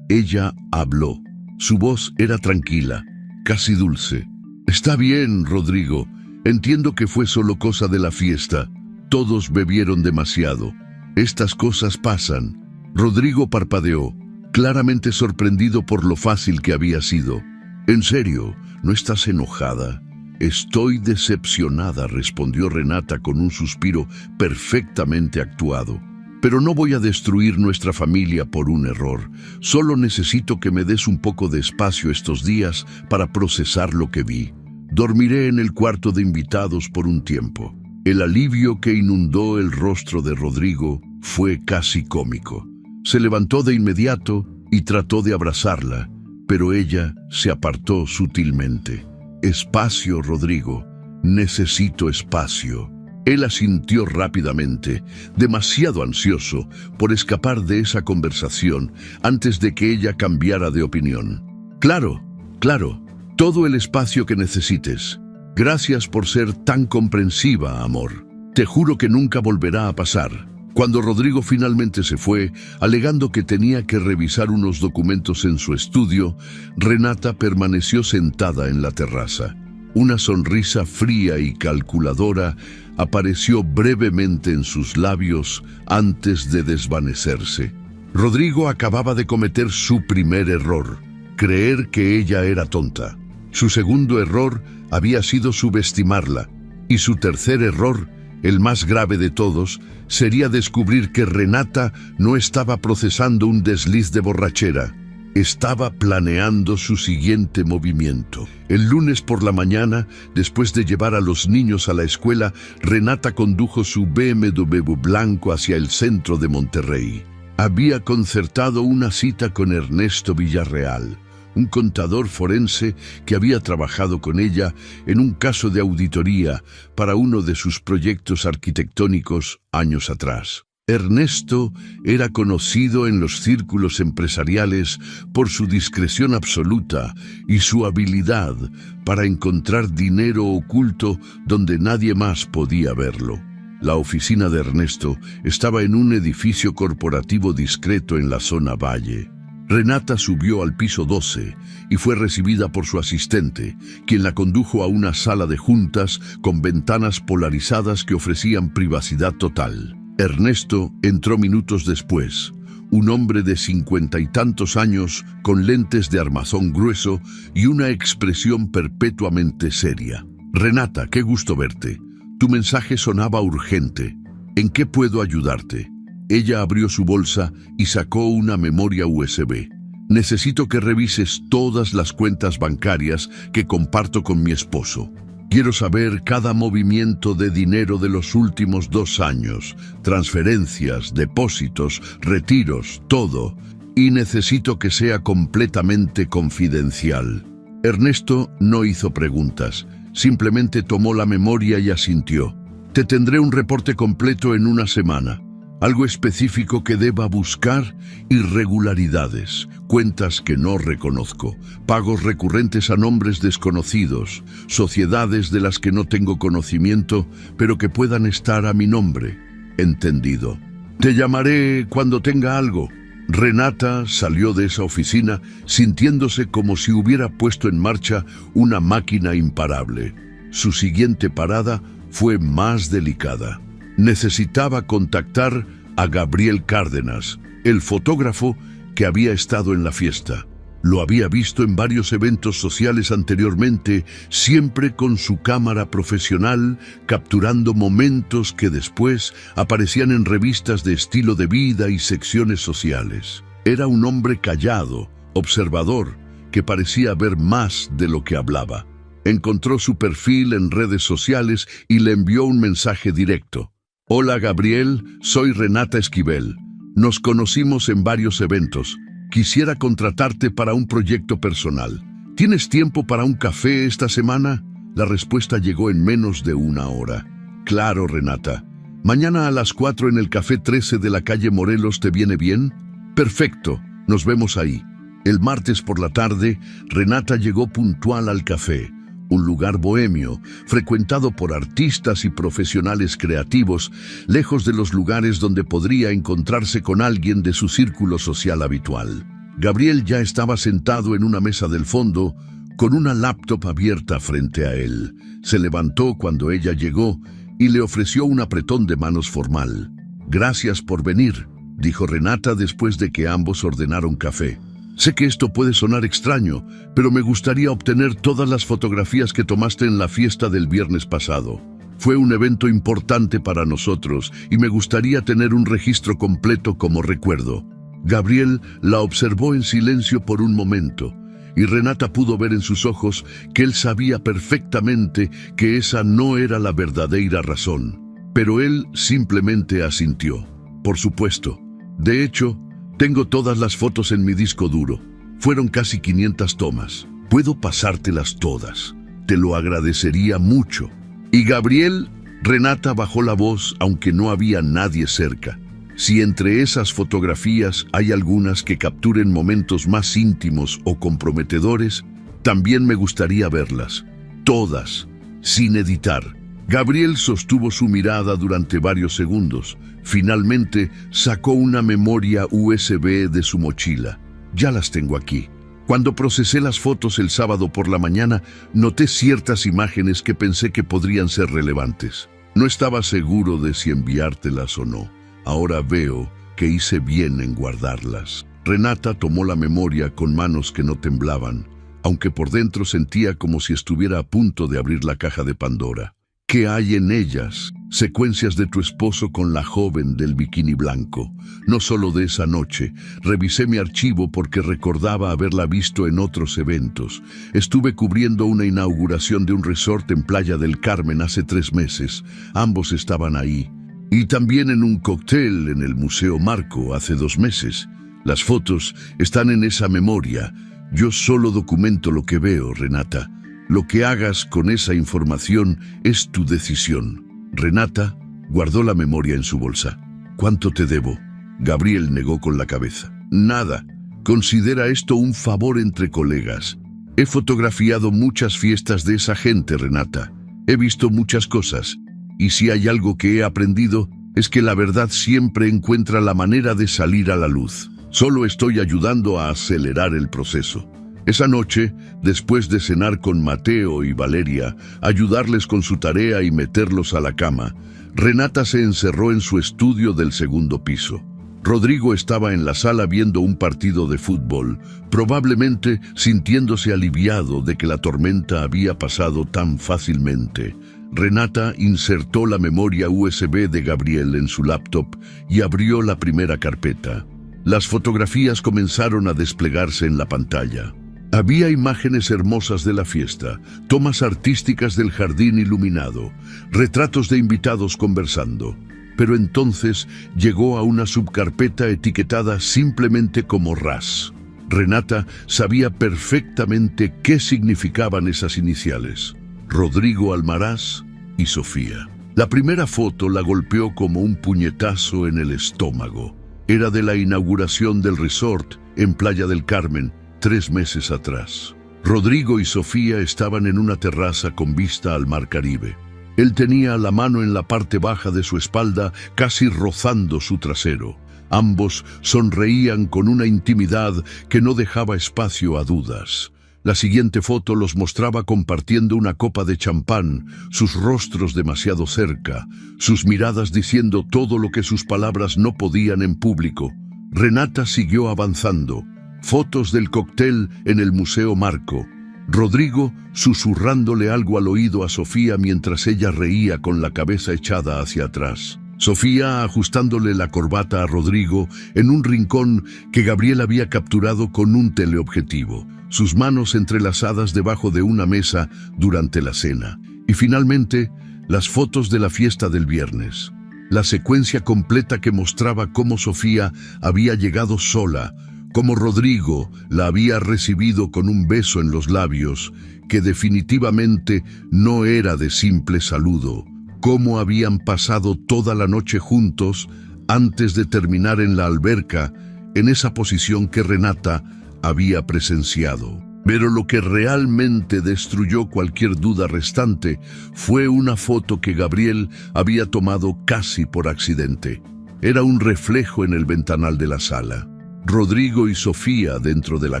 ella habló. Su voz era tranquila, casi dulce. «Está bien, Rodrigo. Entiendo que fue solo cosa de la fiesta. Todos bebieron demasiado. Estas cosas pasan». Rodrigo parpadeó, claramente sorprendido por lo fácil que había sido. «¿En serio? ¿No estás enojada?» «Estoy decepcionada», respondió Renata con un suspiro perfectamente actuado. «Pero no voy a destruir nuestra familia por un error. Solo necesito que me des un poco de espacio estos días para procesar lo que vi. Dormiré en el cuarto de invitados por un tiempo». El alivio que inundó el rostro de Rodrigo fue casi cómico. Se levantó de inmediato y trató de abrazarla, pero ella se apartó sutilmente. «Espacio, Rodrigo. Necesito espacio». Él asintió rápidamente, demasiado ansioso por escapar de esa conversación antes de que ella cambiara de opinión. «Claro, claro, todo el espacio que necesites. Gracias por ser tan comprensiva, amor. Te juro que nunca volverá a pasar». Cuando Rodrigo finalmente se fue, alegando que tenía que revisar unos documentos en su estudio, Renata permaneció sentada en la terraza. Una sonrisa fría y calculadora apareció brevemente en sus labios antes de desvanecerse. Rodrigo acababa de cometer su primer error, creer que ella era tonta. Su segundo error había sido subestimarla, y su tercer error, el más grave de todos, sería descubrir que Renata no estaba procesando un desliz de borrachera. Estaba planeando su siguiente movimiento. El lunes por la mañana, después de llevar a los niños a la escuela, Renata condujo su BMW blanco hacia el centro de Monterrey. Había concertado una cita con Ernesto Villarreal, un contador forense que había trabajado con ella en un caso de auditoría para uno de sus proyectos arquitectónicos años atrás. Ernesto era conocido en los círculos empresariales por su discreción absoluta y su habilidad para encontrar dinero oculto donde nadie más podía verlo. La oficina de Ernesto estaba en un edificio corporativo discreto en la zona Valle. Renata subió al piso 12 y fue recibida por su asistente, quien la condujo a una sala de juntas con ventanas polarizadas que ofrecían privacidad total. Ernesto entró minutos después, un hombre de 50 y tantos años con lentes de armazón grueso y una expresión perpetuamente seria. «Renata, qué gusto verte. Tu mensaje sonaba urgente. ¿En qué puedo ayudarte?» Ella abrió su bolsa y sacó una memoria USB. «Necesito que revises todas las cuentas bancarias que comparto con mi esposo. Quiero saber cada movimiento de dinero de los últimos 2 años, transferencias, depósitos, retiros, todo. Y necesito que sea completamente confidencial». Ernesto no hizo preguntas, simplemente tomó la memoria y asintió. «Te tendré un reporte completo en una semana. Algo específico que deba buscar: irregularidades, cuentas que no reconozco, pagos recurrentes a nombres desconocidos, sociedades de las que no tengo conocimiento, pero que puedan estar a mi nombre». «Entendido. Te llamaré cuando tenga algo». Renata salió de esa oficina sintiéndose como si hubiera puesto en marcha una máquina imparable. Su siguiente parada fue más delicada. Necesitaba contactar a Gabriel Cárdenas, el fotógrafo que había estado en la fiesta. Lo había visto en varios eventos sociales anteriormente, siempre con su cámara profesional, capturando momentos que después aparecían en revistas de estilo de vida y secciones sociales. Era un hombre callado, observador, que parecía ver más de lo que hablaba. Encontró su perfil en redes sociales y le envió un mensaje directo. «Hola Gabriel, soy Renata Esquivel. Nos conocimos en varios eventos. Quisiera contratarte para un proyecto personal. ¿Tienes tiempo para un café esta semana?» La respuesta llegó en menos de 1 hora. «Claro, Renata. Mañana a las 4 en el Café 13 de la calle Morelos, ¿te viene bien?» «Perfecto, nos vemos ahí». El martes por la tarde, Renata llegó puntual al café, un lugar bohemio, frecuentado por artistas y profesionales creativos, lejos de los lugares donde podría encontrarse con alguien de su círculo social habitual. Gabriel ya estaba sentado en una mesa del fondo, con una laptop abierta frente a él. Se levantó cuando ella llegó y le ofreció un apretón de manos formal. «Gracias por venir», dijo Renata después de que ambos ordenaron café. «Sé que esto puede sonar extraño, pero me gustaría obtener todas las fotografías que tomaste en la fiesta del viernes pasado. Fue un evento importante para nosotros y me gustaría tener un registro completo como recuerdo». Gabriel la observó en silencio por un momento, y Renata pudo ver en sus ojos que él sabía perfectamente que esa no era la verdadera razón. Pero él simplemente asintió. «Por supuesto. De hecho, Tengo todas las fotos en mi disco duro. Fueron casi 500 tomas. Puedo pasártelas todas. Te lo agradecería mucho. Y Gabriel, Renata bajó la voz, aunque no había nadie cerca. Si entre esas fotografías hay algunas que capturen momentos más íntimos o comprometedores, también me gustaría verlas. Todas, sin editar. Gabriel sostuvo su mirada durante varios segundos. Finalmente sacó una memoria USB de su mochila. Ya las tengo aquí. Cuando procesé las fotos el sábado por la mañana, noté ciertas imágenes que pensé que podrían ser relevantes. No estaba seguro de si enviártelas o no. Ahora veo que hice bien en guardarlas. Renata tomó la memoria con manos que no temblaban, aunque por dentro sentía como si estuviera a punto de abrir la caja de Pandora. ¿Qué hay en ellas? Secuencias de tu esposo con la joven del bikini blanco. No solo de esa noche. Revisé mi archivo porque recordaba haberla visto en otros eventos. Estuve cubriendo una inauguración de un resort en Playa del Carmen hace 3 meses. Ambos estaban ahí. Y también en un cóctel en el Museo Marco hace 2 meses. Las fotos están en esa memoria. Yo solo documento lo que veo, Renata. Lo que hagas con esa información es tu decisión. Renata guardó la memoria en su bolsa. ¿Cuánto te debo? Gabriel negó con la cabeza. Nada. Considera esto un favor entre colegas. He fotografiado muchas fiestas de esa gente, Renata. He visto muchas cosas. Y si hay algo que he aprendido, es que la verdad siempre encuentra la manera de salir a la luz. Solo estoy ayudando a acelerar el proceso. Esa noche, después de cenar con Mateo y Valeria, ayudarles con su tarea y meterlos a la cama, Renata se encerró en su estudio del 2º piso. Rodrigo estaba en la sala viendo un partido de fútbol, probablemente sintiéndose aliviado de que la tormenta había pasado tan fácilmente. Renata insertó la memoria USB de Gabriel en su laptop y abrió la primera carpeta. Las fotografías comenzaron a desplegarse en la pantalla. Había imágenes hermosas de la fiesta, tomas artísticas del jardín iluminado, retratos de invitados conversando. Pero entonces llegó a una subcarpeta etiquetada simplemente como RAS. Renata sabía perfectamente qué significaban esas iniciales: Rodrigo Almaraz y Sofía. La primera foto la golpeó como un puñetazo en el estómago. Era de la inauguración del resort en Playa del Carmen, 3 meses atrás. Rodrigo y Sofía estaban en una terraza con vista al mar Caribe. Él tenía la mano en la parte baja de su espalda, casi rozando su trasero. Ambos sonreían con una intimidad que no dejaba espacio a dudas. La siguiente foto los mostraba compartiendo una copa de champán, sus rostros demasiado cerca, sus miradas diciendo todo lo que sus palabras no podían en público. Renata siguió avanzando. Fotos del cóctel en el Museo Marco. Rodrigo susurrándole algo al oído a Sofía mientras ella reía con la cabeza echada hacia atrás. Sofía ajustándole la corbata a Rodrigo en un rincón que Gabriel había capturado con un teleobjetivo, sus manos entrelazadas debajo de una mesa durante la cena. Y finalmente, las fotos de la fiesta del viernes. La secuencia completa que mostraba cómo Sofía había llegado sola, cómo Rodrigo la había recibido con un beso en los labios, que definitivamente no era de simple saludo, cómo habían pasado toda la noche juntos antes de terminar en la alberca, en esa posición que Renata había presenciado. Pero lo que realmente destruyó cualquier duda restante fue una foto que Gabriel había tomado casi por accidente. Era un reflejo en el ventanal de la sala. Rodrigo y Sofía dentro de la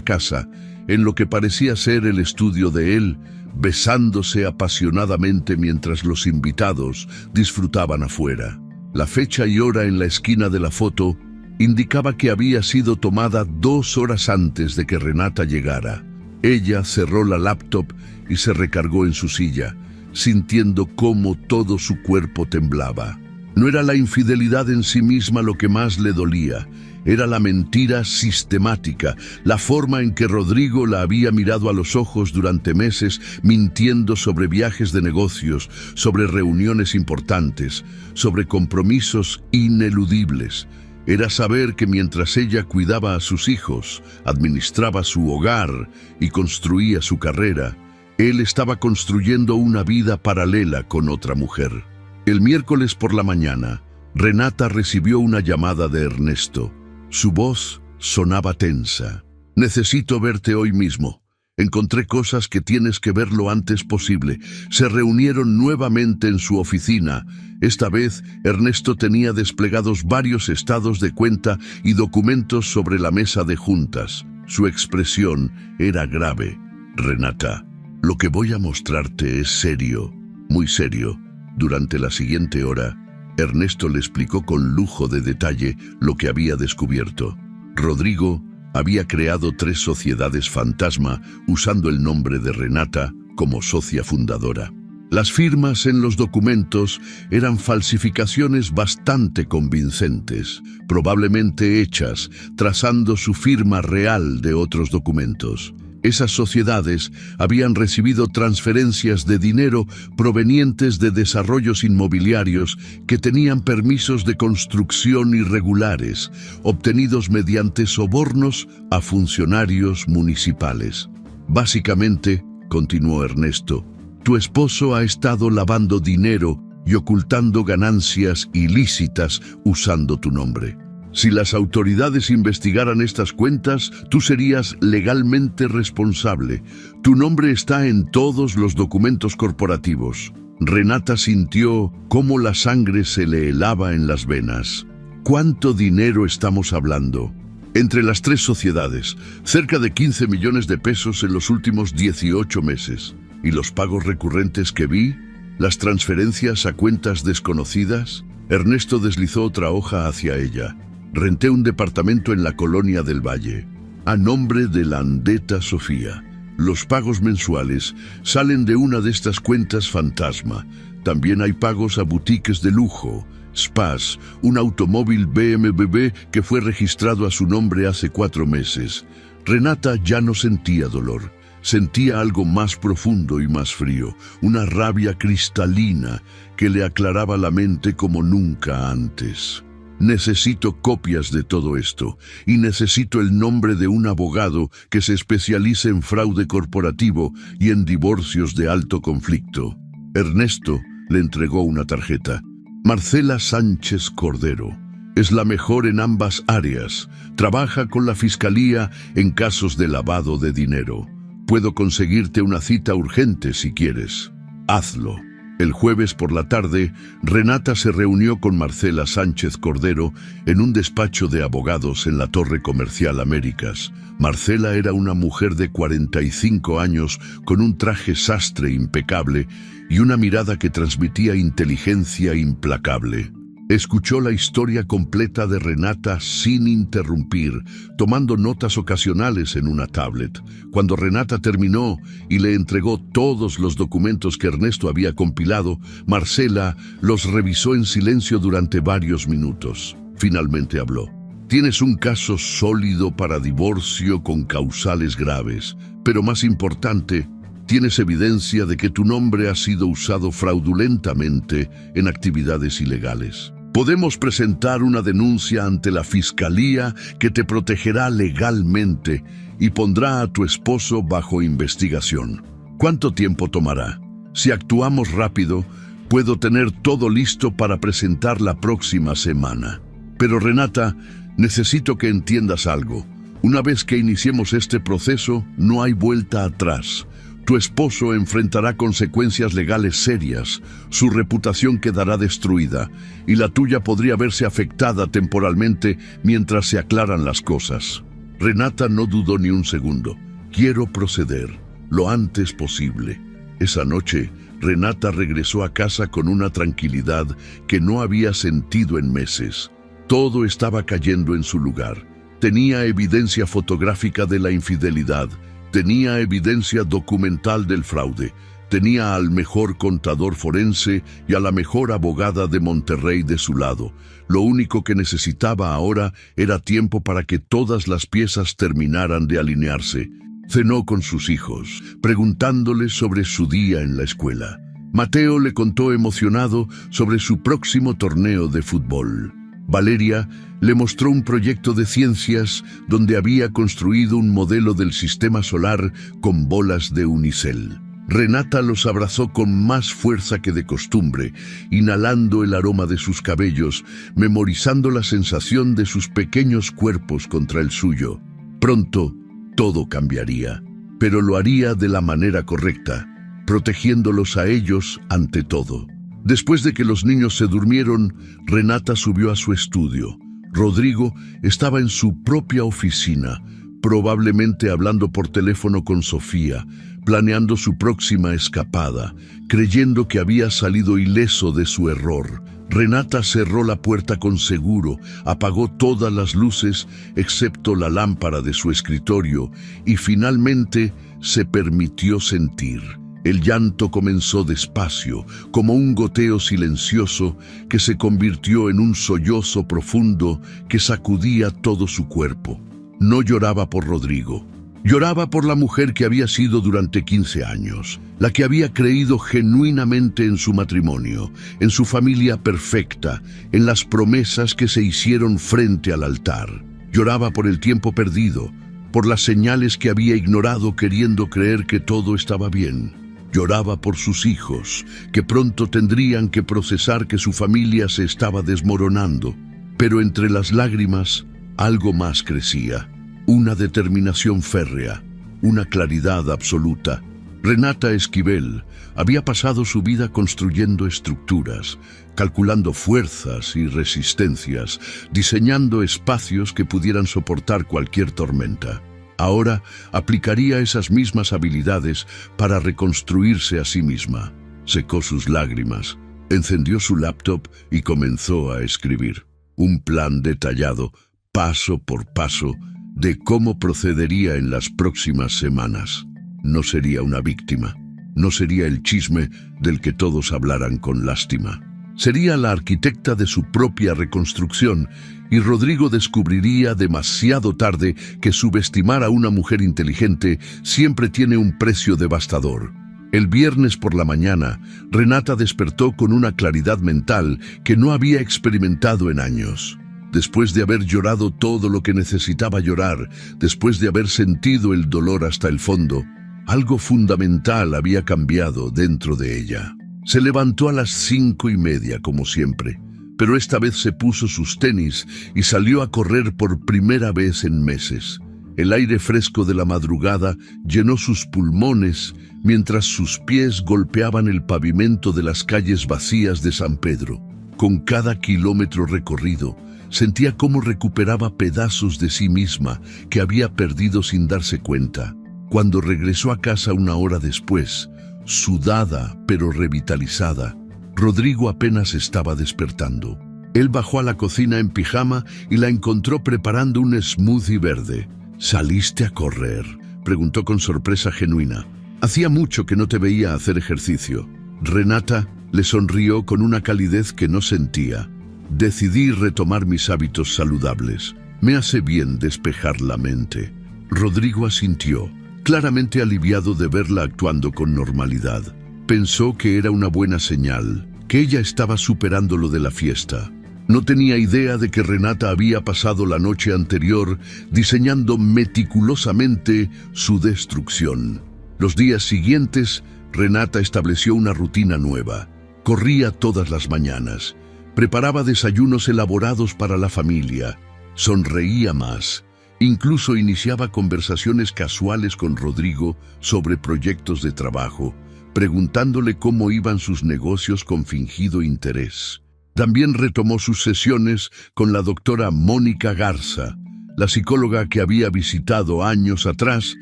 casa, en lo que parecía ser el estudio de él, besándose apasionadamente mientras los invitados disfrutaban afuera. La fecha y hora en la esquina de la foto indicaba que había sido tomada 2 horas antes de que Renata llegara. Ella cerró la laptop y se recargó en su silla, sintiendo cómo todo su cuerpo temblaba. No era la infidelidad en sí misma lo que más le dolía, era la mentira sistemática, la forma en que Rodrigo la había mirado a los ojos durante meses, mintiendo sobre viajes de negocios, sobre reuniones importantes, sobre compromisos ineludibles. era saber que mientras ella cuidaba a sus hijos, administraba su hogar y construía su carrera, él estaba construyendo una vida paralela con otra mujer. El miércoles por la mañana, Renata recibió una llamada de Ernesto. Su voz sonaba tensa. «Necesito verte hoy mismo. Encontré cosas que tienes que ver lo antes posible». Se reunieron nuevamente en su oficina. Esta vez, Ernesto tenía desplegados varios estados de cuenta y documentos sobre la mesa de juntas. Su expresión era grave. «Renata, lo que voy a mostrarte es serio, muy serio». Durante la siguiente hora, Ernesto le explicó con lujo de detalle lo que había descubierto. Rodrigo había creado 3 sociedades fantasma usando el nombre de Renata como socia fundadora. Las firmas en los documentos eran falsificaciones bastante convincentes, probablemente hechas trazando su firma real de otros documentos. Esas sociedades habían recibido transferencias de dinero provenientes de desarrollos inmobiliarios que tenían permisos de construcción irregulares, obtenidos mediante sobornos a funcionarios municipales. Básicamente, continuó Ernesto, tu esposo ha estado lavando dinero y ocultando ganancias ilícitas usando tu nombre. Si las autoridades investigaran estas cuentas, tú serías legalmente responsable. Tu nombre está en todos los documentos corporativos. Renata sintió cómo la sangre se le helaba en las venas. ¿Cuánto dinero estamos hablando? Entre las 3 sociedades, cerca de 15 millones de pesos en los últimos 18 meses. ¿Y los pagos recurrentes que vi? ¿Las transferencias a cuentas desconocidas? Ernesto deslizó otra hoja hacia ella. Renté un departamento en la Colonia del Valle, a nombre de Landeta Sofía. Los pagos mensuales salen de una de estas cuentas fantasma. También hay pagos a boutiques de lujo, spas, un automóvil BMW que fue registrado a su nombre hace 4 meses. Renata ya no sentía dolor. Sentía algo más profundo y más frío, una rabia cristalina que le aclaraba la mente como nunca antes. Necesito copias de todo esto y necesito el nombre de un abogado que se especialice en fraude corporativo y en divorcios de alto conflicto. Ernesto le entregó una tarjeta. Marcela Sánchez Cordero. Es la mejor en ambas áreas. Trabaja con la fiscalía en casos de lavado de dinero. Puedo conseguirte una cita urgente si quieres. Hazlo. El jueves por la tarde, Renata se reunió con Marcela Sánchez Cordero en un despacho de abogados en la Torre Comercial Américas. Marcela era una mujer de 45 años con un traje sastre impecable y una mirada que transmitía inteligencia implacable. Escuchó la historia completa de Renata sin interrumpir, tomando notas ocasionales en una tablet. Cuando Renata terminó y le entregó todos los documentos que Ernesto había compilado, Marcela los revisó en silencio durante varios minutos. Finalmente habló. Tienes un caso sólido para divorcio con causales graves, pero más importante, tienes evidencia de que tu nombre ha sido usado fraudulentamente en actividades ilegales. Podemos presentar una denuncia ante la Fiscalía que te protegerá legalmente y pondrá a tu esposo bajo investigación. ¿Cuánto tiempo tomará? Si actuamos rápido, puedo tener todo listo para presentar la próxima semana. Pero Renata, necesito que entiendas algo. Una vez que iniciemos este proceso, no hay vuelta atrás. Tu esposo enfrentará consecuencias legales serias, su reputación quedará destruida y la tuya podría verse afectada temporalmente mientras se aclaran las cosas. Renata no dudó ni un segundo. Quiero proceder lo antes posible. Esa noche, Renata regresó a casa con una tranquilidad que no había sentido en meses. Todo estaba cayendo en su lugar. Tenía evidencia fotográfica de la infidelidad. Tenía evidencia documental del fraude, tenía al mejor contador forense y a la mejor abogada de Monterrey de su lado. Lo único que necesitaba ahora era tiempo para que todas las piezas terminaran de alinearse. Cenó con sus hijos, preguntándoles sobre su día en la escuela. Mateo le contó emocionado sobre su próximo torneo de fútbol. Valeria le mostró un proyecto de ciencias donde había construido un modelo del sistema solar con bolas de unicel. Renata los abrazó con más fuerza que de costumbre, inhalando el aroma de sus cabellos, memorizando la sensación de sus pequeños cuerpos contra el suyo. Pronto, todo cambiaría, pero lo haría de la manera correcta, protegiéndolos a ellos ante todo. Después de que los niños se durmieron, Renata subió a su estudio. Rodrigo estaba en su propia oficina, probablemente hablando por teléfono con Sofía, planeando su próxima escapada, creyendo que había salido ileso de su error. Renata cerró la puerta con seguro, apagó todas las luces excepto la lámpara de su escritorio y finalmente se permitió sentir. El llanto comenzó despacio, como un goteo silencioso que se convirtió en un sollozo profundo que sacudía todo su cuerpo. No lloraba por Rodrigo. Lloraba por la mujer que había sido durante 15 años, la que había creído genuinamente en su matrimonio, en su familia perfecta, en las promesas que se hicieron frente al altar. Lloraba por el tiempo perdido, por las señales que había ignorado queriendo creer que todo estaba bien. Lloraba por sus hijos, que pronto tendrían que procesar que su familia se estaba desmoronando. Pero entre las lágrimas, algo más crecía. Una determinación férrea, una claridad absoluta. Renata Esquivel había pasado su vida construyendo estructuras, calculando fuerzas y resistencias, diseñando espacios que pudieran soportar cualquier tormenta. Ahora aplicaría esas mismas habilidades para reconstruirse a sí misma. Secó sus lágrimas, encendió su laptop y comenzó a escribir. Un plan detallado, paso por paso, de cómo procedería en las próximas semanas. No sería una víctima, no sería el chisme del que todos hablaran con lástima. Sería la arquitecta de su propia reconstrucción y Rodrigo descubriría demasiado tarde que subestimar a una mujer inteligente siempre tiene un precio devastador. El viernes por la mañana, Renata despertó con una claridad mental que no había experimentado en años. Después de haber llorado todo lo que necesitaba llorar, después de haber sentido el dolor hasta el fondo, algo fundamental había cambiado dentro de ella. Se levantó a las 5:30 como siempre, pero esta vez se puso sus tenis y salió a correr por primera vez en meses. El aire fresco de la madrugada llenó sus pulmones mientras sus pies golpeaban el pavimento de las calles vacías de San Pedro. Con cada kilómetro recorrido, sentía cómo recuperaba pedazos de sí misma que había perdido sin darse cuenta. Cuando regresó a casa una hora después, sudada pero revitalizada, Rodrigo apenas estaba despertando. Él bajó a la cocina en pijama y la encontró preparando un smoothie verde. ¿Saliste a correr?, preguntó con sorpresa genuina. Hacía mucho que no te veía hacer ejercicio. Renata le sonrió con una calidez que no sentía. Decidí retomar mis hábitos saludables. Me hace bien despejar la mente. Rodrigo asintió, claramente aliviado de verla actuando con normalidad. Pensó que era una buena señal, que ella estaba superando lo de la fiesta. No tenía idea de que Renata había pasado la noche anterior diseñando meticulosamente su destrucción. Los días siguientes, Renata estableció una rutina nueva. Corría todas las mañanas. Preparaba desayunos elaborados para la familia, sonreía más, incluso iniciaba conversaciones casuales con Rodrigo sobre proyectos de trabajo, preguntándole cómo iban sus negocios con fingido interés. También retomó sus sesiones con la doctora Mónica Garza, la psicóloga que había visitado años atrás,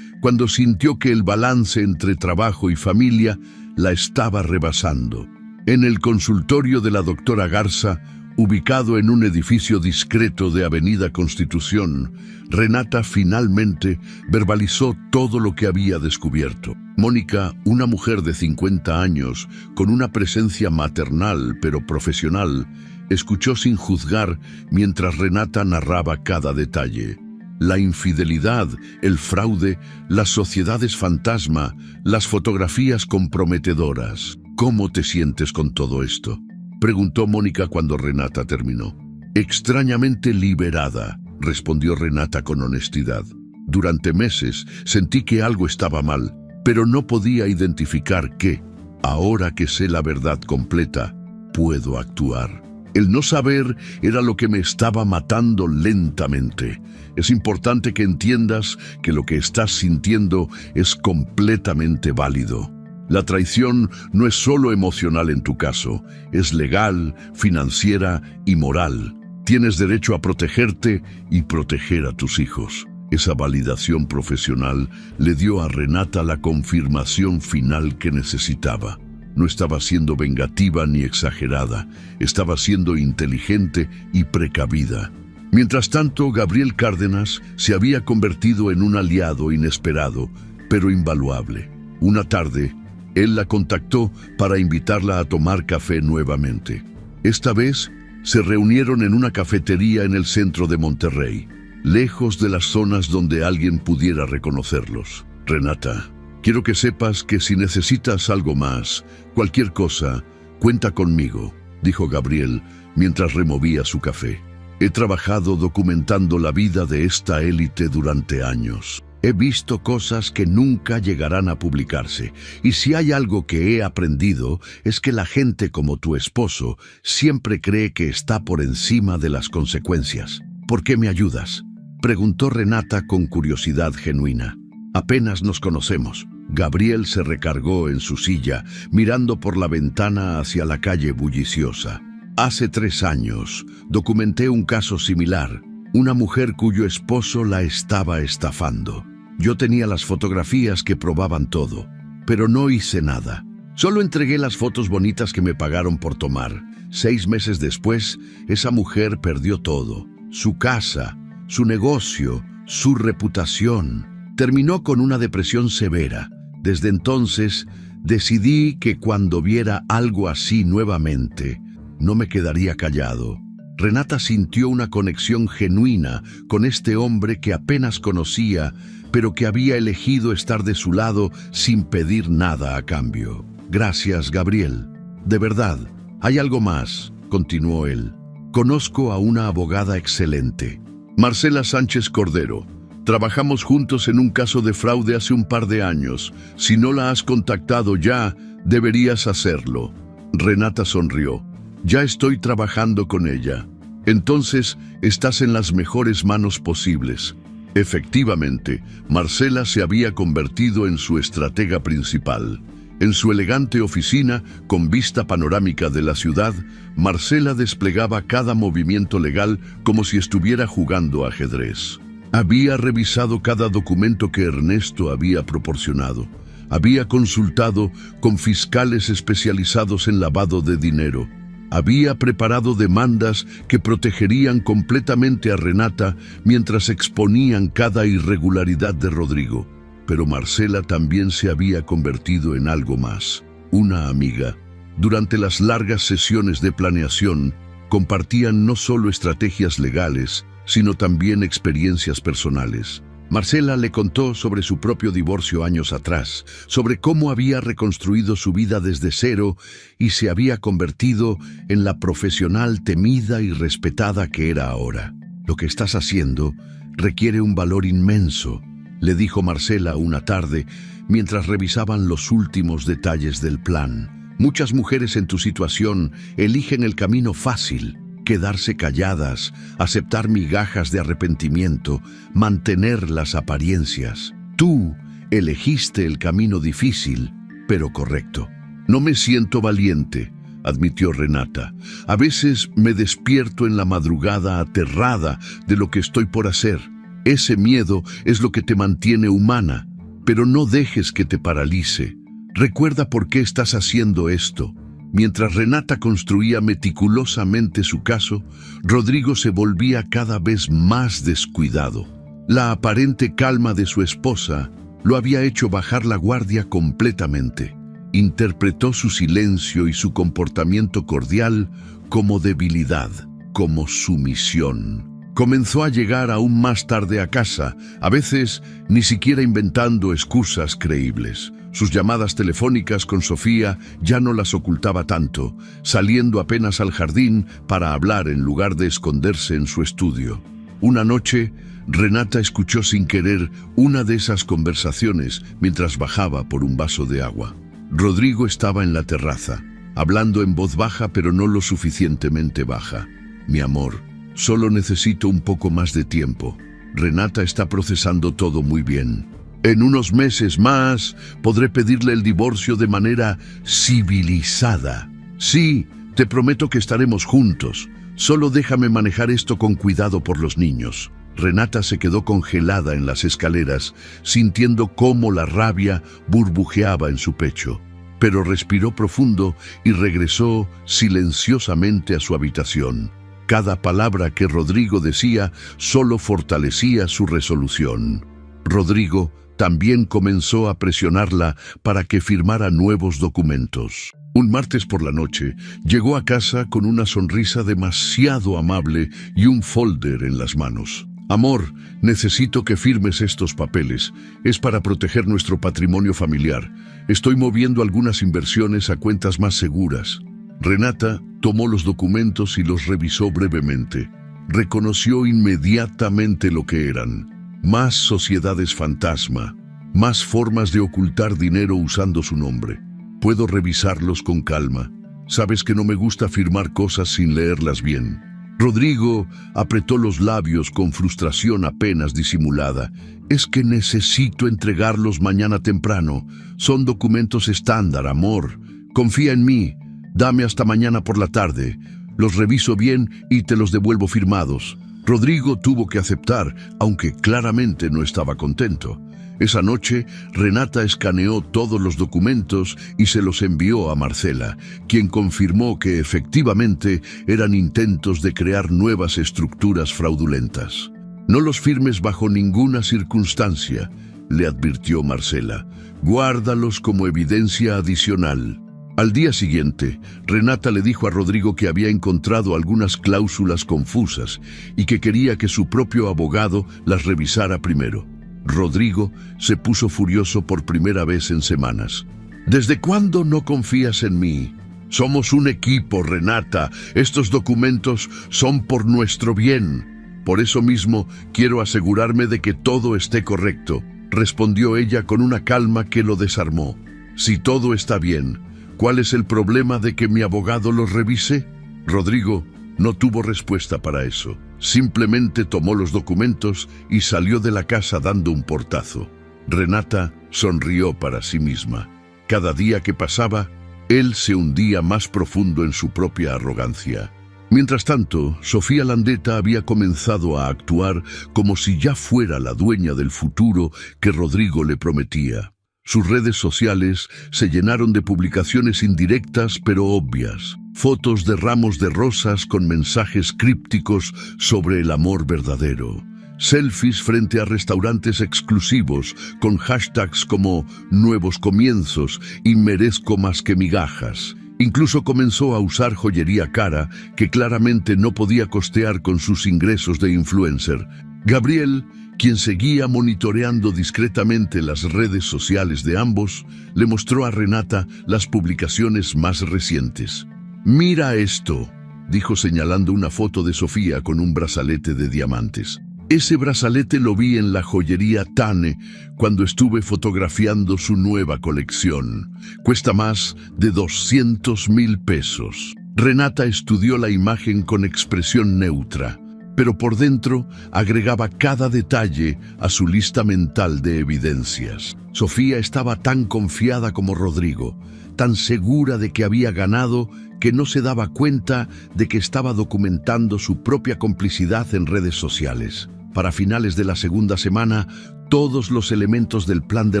cuando sintió que el balance entre trabajo y familia la estaba rebasando. En el consultorio de la doctora Garza, ubicado en un edificio discreto de Avenida Constitución, Renata finalmente verbalizó todo lo que había descubierto. Mónica, una mujer de 50 años, con una presencia maternal pero profesional, escuchó sin juzgar mientras Renata narraba cada detalle. La infidelidad, el fraude, las sociedades fantasma, las fotografías comprometedoras. ¿Cómo te sientes con todo esto?, preguntó Mónica cuando Renata terminó. Extrañamente liberada, respondió Renata con honestidad. Durante meses sentí que algo estaba mal, pero no podía identificar qué. Ahora que sé la verdad completa, puedo actuar. El no saber era lo que me estaba matando lentamente. Es importante que entiendas que lo que estás sintiendo es completamente válido. La traición no es solo emocional en tu caso, es legal, financiera y moral. Tienes derecho a protegerte y proteger a tus hijos. Esa validación profesional le dio a Renata la confirmación final que necesitaba. No estaba siendo vengativa ni exagerada, estaba siendo inteligente y precavida. Mientras tanto, Gabriel Cárdenas se había convertido en un aliado inesperado, pero invaluable. Una tarde, él la contactó para invitarla a tomar café nuevamente. Esta vez, se reunieron en una cafetería en el centro de Monterrey, lejos de las zonas donde alguien pudiera reconocerlos. Renata, quiero que sepas que si necesitas algo más, cualquier cosa, cuenta conmigo, dijo Gabriel mientras removía su café. He trabajado documentando la vida de esta élite durante años. He visto cosas que nunca llegarán a publicarse, y si hay algo que he aprendido es que la gente como tu esposo siempre cree que está por encima de las consecuencias. ¿Por qué me ayudas?, preguntó Renata con curiosidad genuina. Apenas nos conocemos. Gabriel se recargó en su silla, mirando por la ventana hacia la calle bulliciosa. Hace 3 años, documenté un caso similar, una mujer cuyo esposo la estaba estafando. Yo tenía las fotografías que probaban todo, pero no hice nada. Solo entregué las fotos bonitas que me pagaron por tomar. 6 meses después, esa mujer perdió todo. Su casa, su negocio, su reputación. Terminó con una depresión severa. Desde entonces, decidí que cuando viera algo así nuevamente, no me quedaría callado. Renata sintió una conexión genuina con este hombre que apenas conocía, pero que había elegido estar de su lado sin pedir nada a cambio. Gracias, Gabriel. De verdad, hay algo más, continuó él. Conozco a una abogada excelente, Marcela Sánchez Cordero. Trabajamos juntos en un caso de fraude hace un par de años. Si no la has contactado ya, deberías hacerlo. Renata sonrió. Ya estoy trabajando con ella. Entonces, estás en las mejores manos posibles. Efectivamente, Marcela se había convertido en su estratega principal. En su elegante oficina, con vista panorámica de la ciudad, Marcela desplegaba cada movimiento legal como si estuviera jugando ajedrez. Había revisado cada documento que Ernesto había proporcionado. Había consultado con fiscales especializados en lavado de dinero. Había preparado demandas que protegerían completamente a Renata mientras exponían cada irregularidad de Rodrigo. Pero Marcela también se había convertido en algo más, una amiga. Durante las largas sesiones de planeación, compartían no solo estrategias legales, sino también experiencias personales. Marcela le contó sobre su propio divorcio años atrás, sobre cómo había reconstruido su vida desde cero y se había convertido en la profesional temida y respetada que era ahora. Lo que estás haciendo requiere un valor inmenso, le dijo Marcela una tarde mientras revisaban los últimos detalles del plan. Muchas mujeres en tu situación eligen el camino fácil, quedarse calladas, aceptar migajas de arrepentimiento, mantener las apariencias. Tú elegiste el camino difícil, pero correcto. No me siento valiente, admitió Renata. A veces me despierto en la madrugada aterrada de lo que estoy por hacer. Ese miedo es lo que te mantiene humana, pero no dejes que te paralice. Recuerda por qué estás haciendo esto. Mientras Renata construía meticulosamente su caso, Rodrigo se volvía cada vez más descuidado. La aparente calma de su esposa lo había hecho bajar la guardia completamente. Interpretó su silencio y su comportamiento cordial como debilidad, como sumisión. Comenzó a llegar aún más tarde a casa, a veces ni siquiera inventando excusas creíbles. Sus llamadas telefónicas con Sofía ya no las ocultaba tanto, saliendo apenas al jardín para hablar en lugar de esconderse en su estudio. Una noche, Renata escuchó sin querer una de esas conversaciones mientras bajaba por un vaso de agua. Rodrigo estaba en la terraza, hablando en voz baja pero no lo suficientemente baja. Mi amor, solo necesito un poco más de tiempo. Renata está procesando todo muy bien. En unos meses más podré pedirle el divorcio de manera civilizada. Sí, te prometo que estaremos juntos. Solo déjame manejar esto con cuidado por los niños. Renata se quedó congelada en las escaleras, sintiendo cómo la rabia burbujeaba en su pecho. Pero respiró profundo y regresó silenciosamente a su habitación. Cada palabra que Rodrigo decía solo fortalecía su resolución. Rodrigo también comenzó a presionarla para que firmara nuevos documentos. Un martes por la noche, llegó a casa con una sonrisa demasiado amable y un folder en las manos. Amor, necesito que firmes estos papeles. Es para proteger nuestro patrimonio familiar. Estoy moviendo algunas inversiones a cuentas más seguras. Renata tomó los documentos y los revisó brevemente. Reconoció inmediatamente lo que eran. Más sociedades fantasma, más formas de ocultar dinero usando su nombre. Puedo revisarlos con calma. Sabes que no me gusta firmar cosas sin leerlas bien. Rodrigo apretó los labios con frustración apenas disimulada. Es que necesito entregarlos mañana temprano. Son documentos estándar, amor. Confía en mí. Dame hasta mañana por la tarde. Los reviso bien y te los devuelvo firmados. Rodrigo tuvo que aceptar, aunque claramente no estaba contento. Esa noche, Renata escaneó todos los documentos y se los envió a Marcela, quien confirmó que efectivamente eran intentos de crear nuevas estructuras fraudulentas. No los firmes bajo ninguna circunstancia, le advirtió Marcela. Guárdalos como evidencia adicional. Al día siguiente, Renata le dijo a Rodrigo que había encontrado algunas cláusulas confusas y que quería que su propio abogado las revisara primero. Rodrigo se puso furioso por primera vez en semanas. ¿Desde cuándo no confías en mí? Somos un equipo, Renata. Estos documentos son por nuestro bien. Por eso mismo quiero asegurarme de que todo esté correcto, respondió ella con una calma que lo desarmó. Si todo está bien, ¿cuál es el problema de que mi abogado los revise? Rodrigo no tuvo respuesta para eso. Simplemente tomó los documentos y salió de la casa dando un portazo. Renata sonrió para sí misma. Cada día que pasaba, él se hundía más profundo en su propia arrogancia. Mientras tanto, Sofía Landeta había comenzado a actuar como si ya fuera la dueña del futuro que Rodrigo le prometía. Sus redes sociales se llenaron de publicaciones indirectas pero obvias. Fotos de ramos de rosas con mensajes crípticos sobre el amor verdadero. Selfies frente a restaurantes exclusivos con hashtags como Nuevos Comienzos y Merezco más que migajas. Incluso comenzó a usar joyería cara que claramente no podía costear con sus ingresos de influencer. Gabriel, quien seguía monitoreando discretamente las redes sociales de ambos, le mostró a Renata las publicaciones más recientes. «Mira esto», dijo señalando una foto de Sofía con un brazalete de diamantes. «Ese brazalete lo vi en la joyería Tane cuando estuve fotografiando su nueva colección. Cuesta más de 200,000 pesos». Renata estudió la imagen con expresión neutra, pero por dentro agregaba cada detalle a su lista mental de evidencias. Sofía estaba tan confiada como Rodrigo, tan segura de que había ganado, que no se daba cuenta de que estaba documentando su propia complicidad en redes sociales. Para finales de la segunda semana, todos los elementos del plan de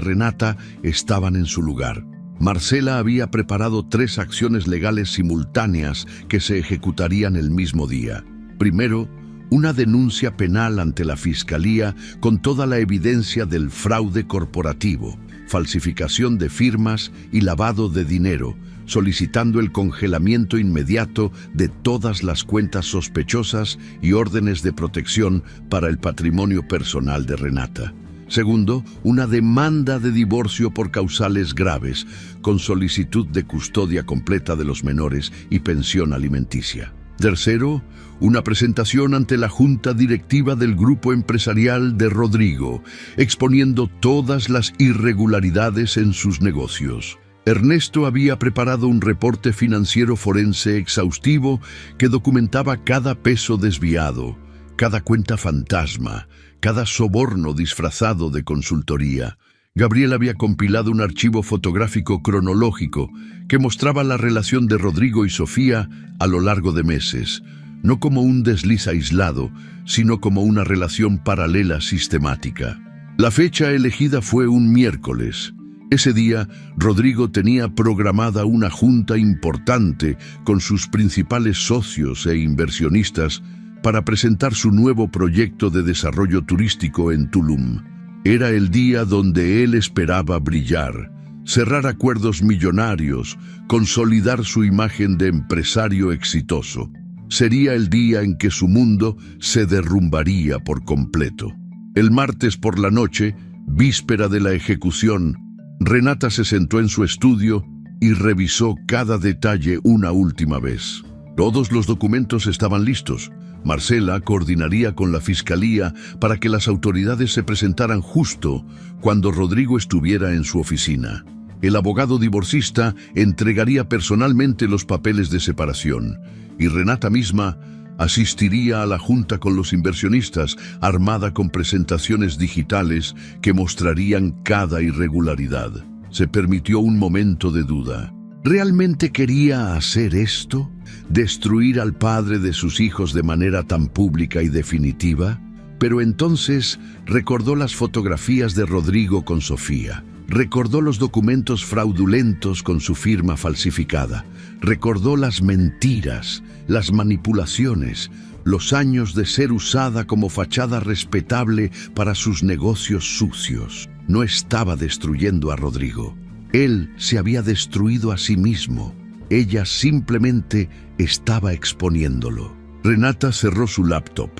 Renata estaban en su lugar. Marcela había preparado 3 acciones legales simultáneas que se ejecutarían el mismo día. Primero, una denuncia penal ante la Fiscalía con toda la evidencia del fraude corporativo, falsificación de firmas y lavado de dinero, solicitando el congelamiento inmediato de todas las cuentas sospechosas y órdenes de protección para el patrimonio personal de Renata. Segundo, una demanda de divorcio por causales graves, con solicitud de custodia completa de los menores y pensión alimenticia. Tercero, una presentación ante la junta directiva del grupo empresarial de Rodrigo, exponiendo todas las irregularidades en sus negocios. Ernesto había preparado un reporte financiero forense exhaustivo que documentaba cada peso desviado, cada cuenta fantasma, cada soborno disfrazado de consultoría. Gabriel había compilado un archivo fotográfico cronológico que mostraba la relación de Rodrigo y Sofía a lo largo de meses, no como un desliz aislado, sino como una relación paralela sistemática. La fecha elegida fue un miércoles. Ese día, Rodrigo tenía programada una junta importante con sus principales socios e inversionistas para presentar su nuevo proyecto de desarrollo turístico en Tulum. Era el día donde él esperaba brillar, cerrar acuerdos millonarios, consolidar su imagen de empresario exitoso. Sería el día en que su mundo se derrumbaría por completo. El martes por la noche, víspera de la ejecución, Renata se sentó en su estudio y revisó cada detalle una última vez. Todos los documentos estaban listos. Marcela coordinaría con la Fiscalía para que las autoridades se presentaran justo cuando Rodrigo estuviera en su oficina. El abogado divorcista entregaría personalmente los papeles de separación y Renata misma asistiría a la junta con los inversionistas, armada con presentaciones digitales que mostrarían cada irregularidad. Se permitió un momento de duda. ¿Realmente quería hacer esto? ¿Destruir al padre de sus hijos de manera tan pública y definitiva? Pero entonces recordó las fotografías de Rodrigo con Sofía. Recordó los documentos fraudulentos con su firma falsificada. Recordó las mentiras, las manipulaciones, los años de ser usada como fachada respetable para sus negocios sucios. No estaba destruyendo a Rodrigo. Él se había destruido a sí mismo. Ella simplemente estaba exponiéndolo. Renata cerró su laptop,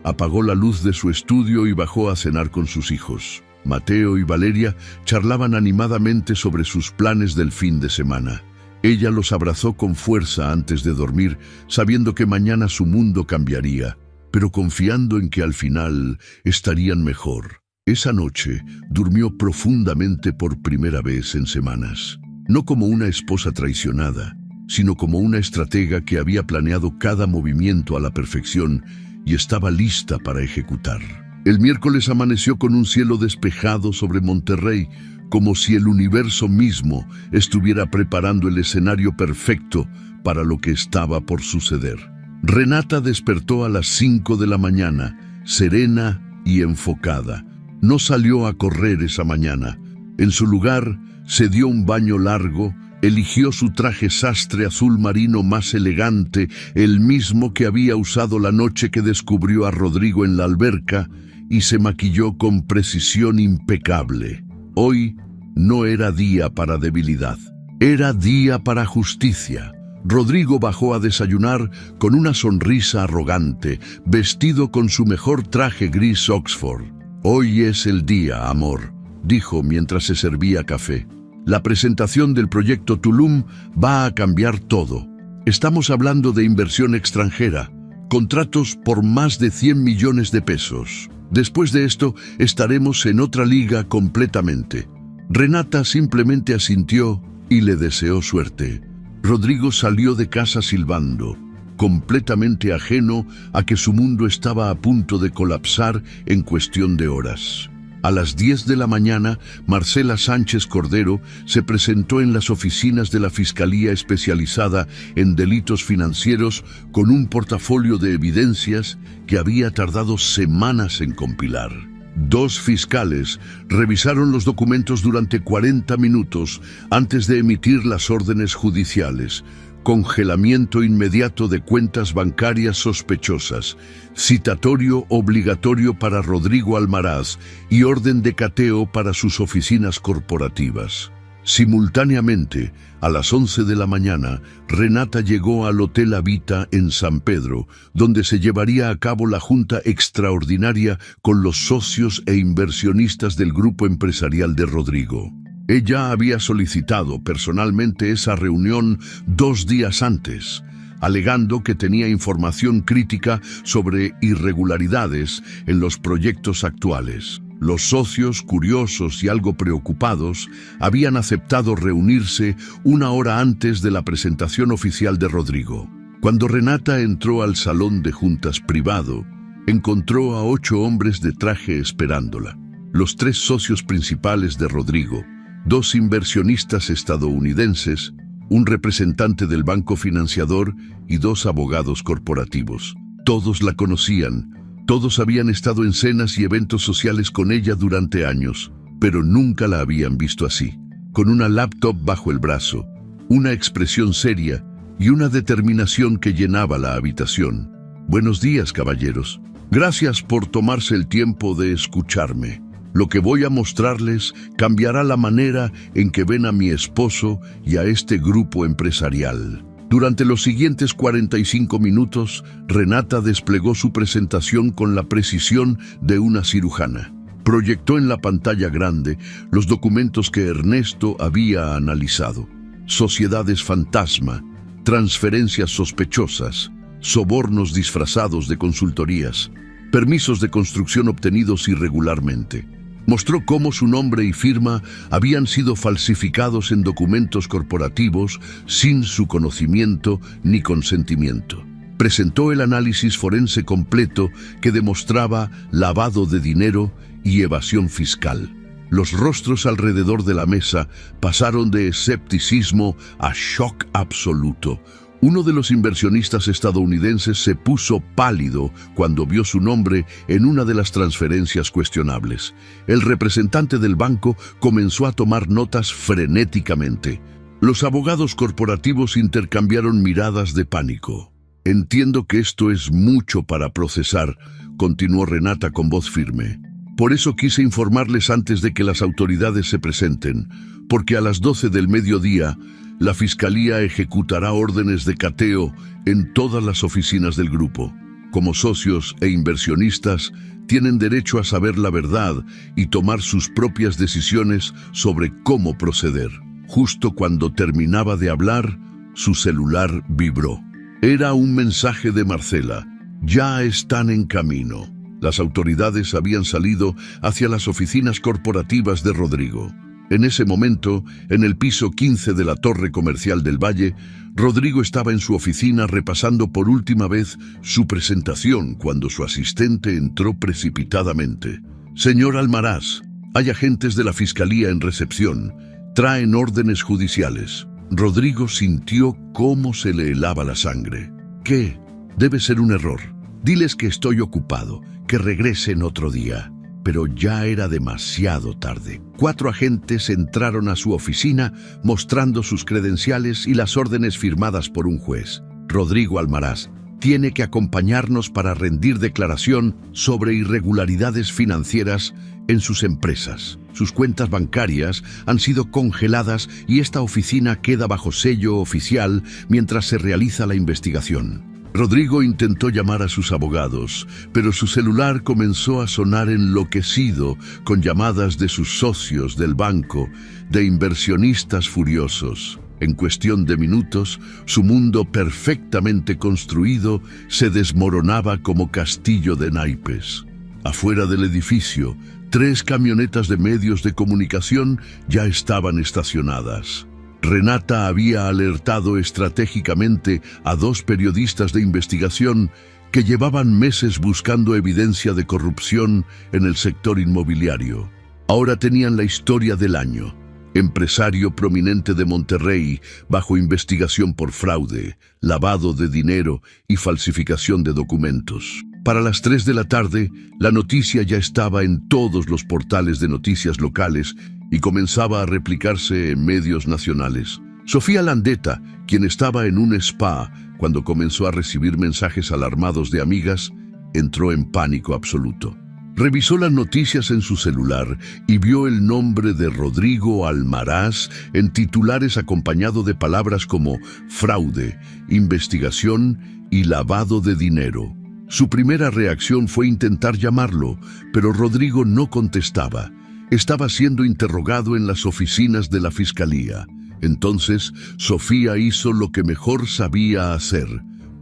apagó la luz de su estudio y bajó a cenar con sus hijos. Mateo y Valeria charlaban animadamente sobre sus planes del fin de semana. Ella los abrazó con fuerza antes de dormir, sabiendo que mañana su mundo cambiaría, pero confiando en que al final estarían mejor. Esa noche durmió profundamente por primera vez en semanas. No como una esposa traicionada, sino como una estratega que había planeado cada movimiento a la perfección y estaba lista para ejecutar. El miércoles amaneció con un cielo despejado sobre Monterrey, como si el universo mismo estuviera preparando el escenario perfecto para lo que estaba por suceder. Renata despertó a las 5 de la mañana, serena y enfocada. No salió a correr esa mañana. En su lugar, se dio un baño largo, eligió su traje sastre azul marino más elegante, el mismo que había usado la noche que descubrió a Rodrigo en la alberca, y se maquilló con precisión impecable. Hoy no era día para debilidad, era día para justicia. Rodrigo bajó a desayunar con una sonrisa arrogante, vestido con su mejor traje gris Oxford. «Hoy es el día, amor», dijo mientras se servía café. «La presentación del proyecto Tulum va a cambiar todo. Estamos hablando de inversión extranjera, contratos por más de 100 millones de pesos. Después de esto, estaremos en otra liga completamente». Renata simplemente asintió y le deseó suerte. Rodrigo salió de casa silbando, completamente ajeno a que su mundo estaba a punto de colapsar en cuestión de horas. A las 10 de la mañana, Marcela Sánchez Cordero se presentó en las oficinas de la Fiscalía especializada en delitos financieros con un portafolio de evidencias que había tardado semanas en compilar. 2 fiscales revisaron los documentos durante 40 minutos antes de emitir las órdenes judiciales, congelamiento inmediato de cuentas bancarias sospechosas, citatorio obligatorio para Rodrigo Almaraz y orden de cateo para sus oficinas corporativas. Simultáneamente, a las 11 de la mañana, Renata llegó al Hotel Habita en San Pedro, donde se llevaría a cabo la junta extraordinaria con los socios e inversionistas del grupo empresarial de Rodrigo. Ella había solicitado personalmente esa reunión 2 días antes, alegando que tenía información crítica sobre irregularidades en los proyectos actuales. Los socios, curiosos y algo preocupados, habían aceptado reunirse 1 hora antes de la presentación oficial de Rodrigo. Cuando Renata entró al salón de juntas privado, encontró a 8 hombres de traje esperándola. Los 3 socios principales de Rodrigo, 2 inversionistas estadounidenses, un representante del banco financiador y 2 abogados corporativos. Todos la conocían. Todos habían estado en cenas y eventos sociales con ella durante años, pero nunca la habían visto así, con una laptop bajo el brazo, una expresión seria y una determinación que llenaba la habitación. Buenos días, caballeros. Gracias por tomarse el tiempo de escucharme. Lo que voy a mostrarles cambiará la manera en que ven a mi esposo y a este grupo empresarial. Durante los siguientes 45 minutos, Renata desplegó su presentación con la precisión de una cirujana. Proyectó en la pantalla grande los documentos que Ernesto había analizado. Sociedades fantasma, transferencias sospechosas, sobornos disfrazados de consultorías, permisos de construcción obtenidos irregularmente. Mostró cómo su nombre y firma habían sido falsificados en documentos corporativos sin su conocimiento ni consentimiento. Presentó el análisis forense completo que demostraba lavado de dinero y evasión fiscal. Los rostros alrededor de la mesa pasaron de escepticismo a shock absoluto. Uno de los inversionistas estadounidenses se puso pálido cuando vio su nombre en una de las transferencias cuestionables. El representante del banco comenzó a tomar notas frenéticamente. Los abogados corporativos intercambiaron miradas de pánico. Entiendo que esto es mucho para procesar, continuó Renata con voz firme. Por eso quise informarles antes de que las autoridades se presenten, porque a las 12 del mediodía, la Fiscalía ejecutará órdenes de cateo en todas las oficinas del grupo. Como socios e inversionistas, tienen derecho a saber la verdad y tomar sus propias decisiones sobre cómo proceder. Justo cuando terminaba de hablar, su celular vibró. Era un mensaje de Marcela. Ya están en camino. Las autoridades habían salido hacia las oficinas corporativas de Rodrigo. En ese momento, en el piso 15 de la Torre Comercial del Valle, Rodrigo estaba en su oficina repasando por última vez su presentación cuando su asistente entró precipitadamente. Señor Almaraz, hay agentes de la Fiscalía en recepción. Traen órdenes judiciales. Rodrigo sintió cómo se le helaba la sangre. ¿Qué? Debe ser un error. Diles que estoy ocupado, que regresen otro día. Pero ya era demasiado tarde. 4 agentes entraron a su oficina mostrando sus credenciales y las órdenes firmadas por un juez. Rodrigo Almaraz tiene que acompañarnos para rendir declaración sobre irregularidades financieras en sus empresas. Sus cuentas bancarias han sido congeladas y esta oficina queda bajo sello oficial mientras se realiza la investigación. Rodrigo intentó llamar a sus abogados, pero su celular comenzó a sonar enloquecido con llamadas de sus socios del banco, de inversionistas furiosos. En cuestión de minutos, su mundo perfectamente construido se desmoronaba como castillo de naipes. Afuera del edificio, 3 camionetas de medios de comunicación ya estaban estacionadas. Renata había alertado estratégicamente a 2 periodistas de investigación que llevaban meses buscando evidencia de corrupción en el sector inmobiliario. Ahora tenían la historia del año. Empresario prominente de Monterrey bajo investigación por fraude, lavado de dinero y falsificación de documentos. Para las 3 de la tarde, la noticia ya estaba en todos los portales de noticias locales y comenzaba a replicarse en medios nacionales. Sofía Landeta, quien estaba en un spa cuando comenzó a recibir mensajes alarmados de amigas, entró en pánico absoluto. Revisó las noticias en su celular y vio el nombre de Rodrigo Almaraz en titulares acompañado de palabras como fraude, investigación y lavado de dinero. Su primera reacción fue intentar llamarlo, pero Rodrigo no contestaba. Estaba siendo interrogado en las oficinas de la fiscalía. Entonces, Sofía hizo lo que mejor sabía hacer: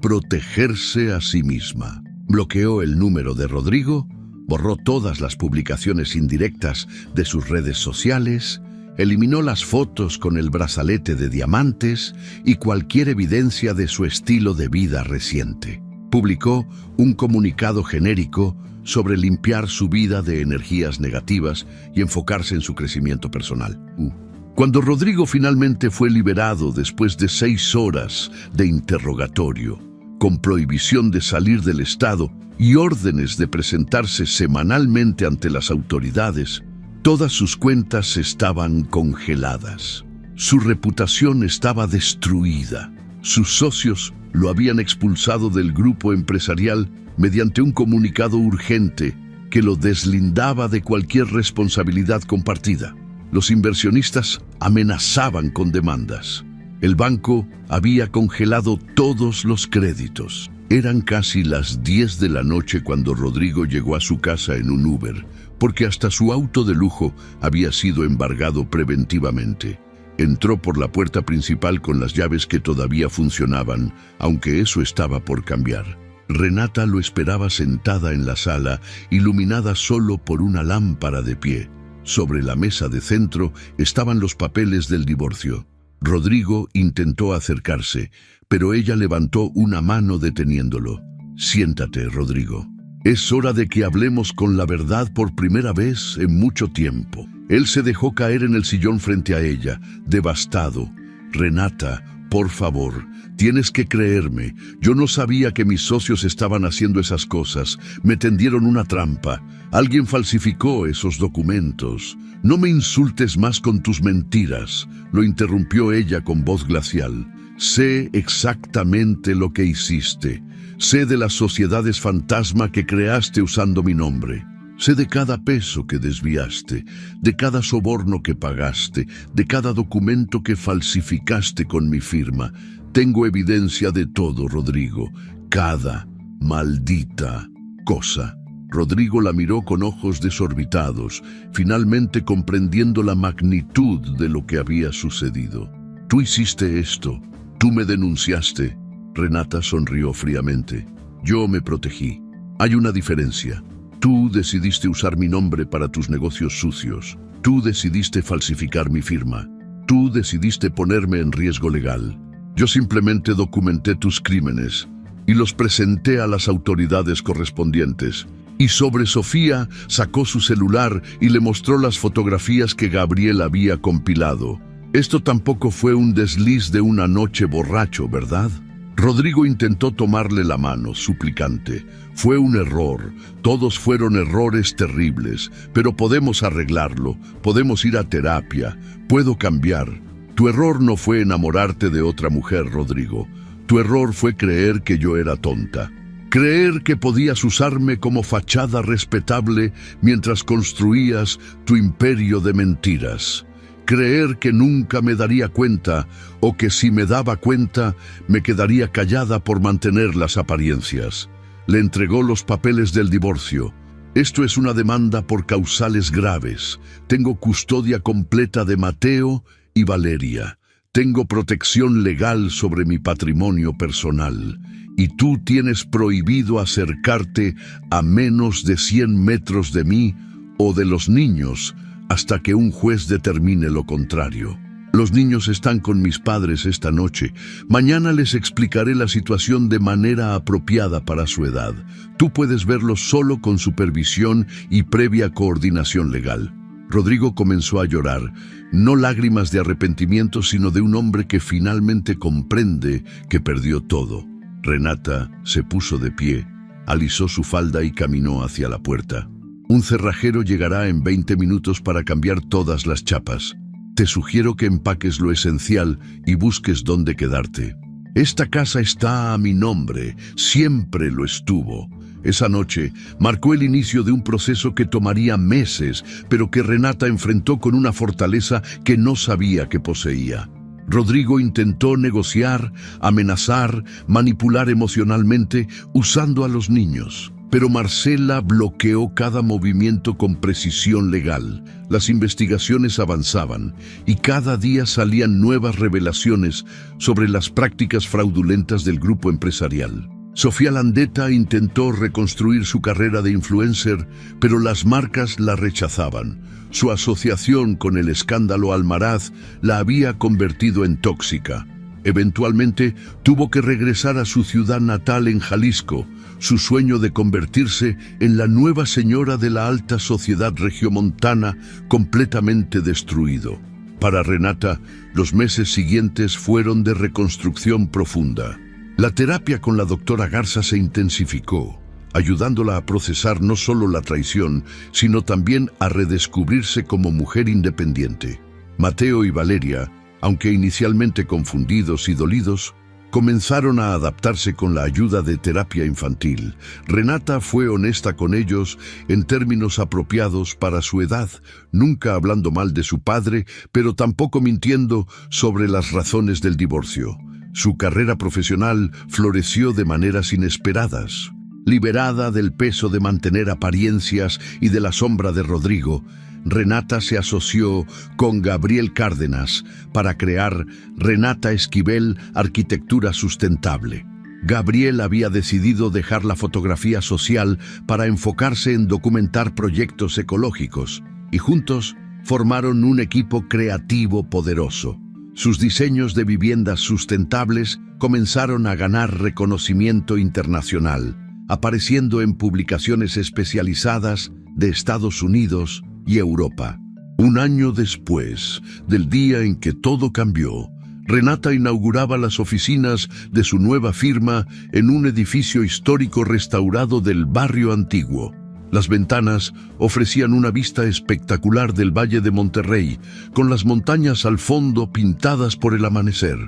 protegerse a sí misma. Bloqueó el número de Rodrigo, borró todas las publicaciones indirectas de sus redes sociales, eliminó las fotos con el brazalete de diamantes y cualquier evidencia de su estilo de vida reciente. Publicó un comunicado genérico sobre limpiar su vida de energías negativas y enfocarse en su crecimiento personal. Cuando Rodrigo finalmente fue liberado después de 6 horas de interrogatorio, con prohibición de salir del estado y órdenes de presentarse semanalmente ante las autoridades, todas sus cuentas estaban congeladas. Su reputación estaba destruida. Sus socios lo habían expulsado del grupo empresarial mediante un comunicado urgente que lo deslindaba de cualquier responsabilidad compartida. Los inversionistas amenazaban con demandas. El banco había congelado todos los créditos. Eran casi las 10 de la noche cuando Rodrigo llegó a su casa en un Uber, porque hasta su auto de lujo había sido embargado preventivamente. Entró por la puerta principal con las llaves que todavía funcionaban, aunque eso estaba por cambiar. Renata lo esperaba sentada en la sala, iluminada solo por una lámpara de pie. Sobre la mesa de centro estaban los papeles del divorcio. Rodrigo intentó acercarse, pero ella levantó una mano deteniéndolo. «Siéntate, Rodrigo. Es hora de que hablemos con la verdad por primera vez en mucho tiempo». Él se dejó caer en el sillón frente a ella, devastado. «Renata, por favor, tienes que creerme. Yo no sabía que mis socios estaban haciendo esas cosas. Me tendieron una trampa. Alguien falsificó esos documentos. No me insultes más con tus mentiras», lo interrumpió ella con voz glacial. «Sé exactamente lo que hiciste. Sé de las sociedades fantasma que creaste usando mi nombre. Sé de cada peso que desviaste, de cada soborno que pagaste, de cada documento que falsificaste con mi firma. Tengo evidencia de todo, Rodrigo. Cada maldita cosa». Rodrigo la miró con ojos desorbitados, finalmente comprendiendo la magnitud de lo que había sucedido. «Tú hiciste esto. Tú me denunciaste». Renata sonrió fríamente. «Yo me protegí. Hay una diferencia. Tú decidiste usar mi nombre para tus negocios sucios. Tú decidiste falsificar mi firma. Tú decidiste ponerme en riesgo legal. Yo simplemente documenté tus crímenes y los presenté a las autoridades correspondientes». Y sobre Sofía sacó su celular y le mostró las fotografías que Gabriel había compilado. Esto tampoco fue un desliz de una noche borracho, ¿verdad? Rodrigo intentó tomarle la mano, suplicante. «Fue un error. Todos fueron errores terribles. Pero podemos arreglarlo. Podemos ir a terapia. Puedo cambiar. Tu error no fue enamorarte de otra mujer, Rodrigo. Tu error fue creer que yo era tonta. Creer que podías usarme como fachada respetable mientras construías tu imperio de mentiras. Creer que nunca me daría cuenta, o que si me daba cuenta, me quedaría callada por mantener las apariencias». Le entregó los papeles del divorcio. «Esto es una demanda por causales graves. Tengo custodia completa de Mateo y Valeria. Tengo protección legal sobre mi patrimonio personal. Y tú tienes prohibido acercarte a menos de 100 metros de mí o de los niños hasta que un juez determine lo contrario. Los niños están con mis padres esta noche. Mañana les explicaré la situación de manera apropiada para su edad. Tú puedes verlos solo con supervisión y previa coordinación legal». Rodrigo comenzó a llorar, no lágrimas de arrepentimiento, sino de un hombre que finalmente comprende que perdió todo. Renata se puso de pie, alisó su falda y caminó hacia la puerta. «Un cerrajero llegará en 20 minutos para cambiar todas las chapas. Te sugiero que empaques lo esencial y busques dónde quedarte. Esta casa está a mi nombre, siempre lo estuvo. Esa noche marcó el inicio de un proceso que tomaría meses, pero que Renata enfrentó con una fortaleza que no sabía que poseía. Rodrigo intentó negociar, amenazar, manipular emocionalmente, usando a los niños. Pero Marcela bloqueó cada movimiento con precisión legal. Las investigaciones avanzaban y cada día salían nuevas revelaciones sobre las prácticas fraudulentas del grupo empresarial. Sofía Landeta intentó reconstruir su carrera de influencer, pero las marcas la rechazaban. Su asociación con el escándalo Almaraz la había convertido en tóxica. Eventualmente tuvo que regresar a su ciudad natal en Jalisco, su sueño de convertirse en la nueva señora de la alta sociedad regiomontana completamente destruido. Para Renata, los meses siguientes fueron de reconstrucción profunda. La terapia con la doctora Garza se intensificó, ayudándola a procesar no solo la traición, sino también a redescubrirse como mujer independiente. Mateo y Valeria, aunque inicialmente confundidos y dolidos, comenzaron a adaptarse con la ayuda de terapia infantil. Renata fue honesta con ellos en términos apropiados para su edad, nunca hablando mal de su padre, pero tampoco mintiendo sobre las razones del divorcio. Su carrera profesional floreció de maneras inesperadas. Liberada del peso de mantener apariencias y de la sombra de Rodrigo, Renata se asoció con Gabriel Cárdenas para crear Renata Esquivel Arquitectura Sustentable. Gabriel había decidido dejar la fotografía social para enfocarse en documentar proyectos ecológicos, y juntos formaron un equipo creativo poderoso. Sus diseños de viviendas sustentables comenzaron a ganar reconocimiento internacional, apareciendo en publicaciones especializadas de Estados Unidos y Europa. Un año después del día en que todo cambió, Renata inauguraba las oficinas de su nueva firma en un edificio histórico restaurado del barrio antiguo. Las ventanas ofrecían una vista espectacular del Valle de Monterrey, con las montañas al fondo pintadas por el amanecer.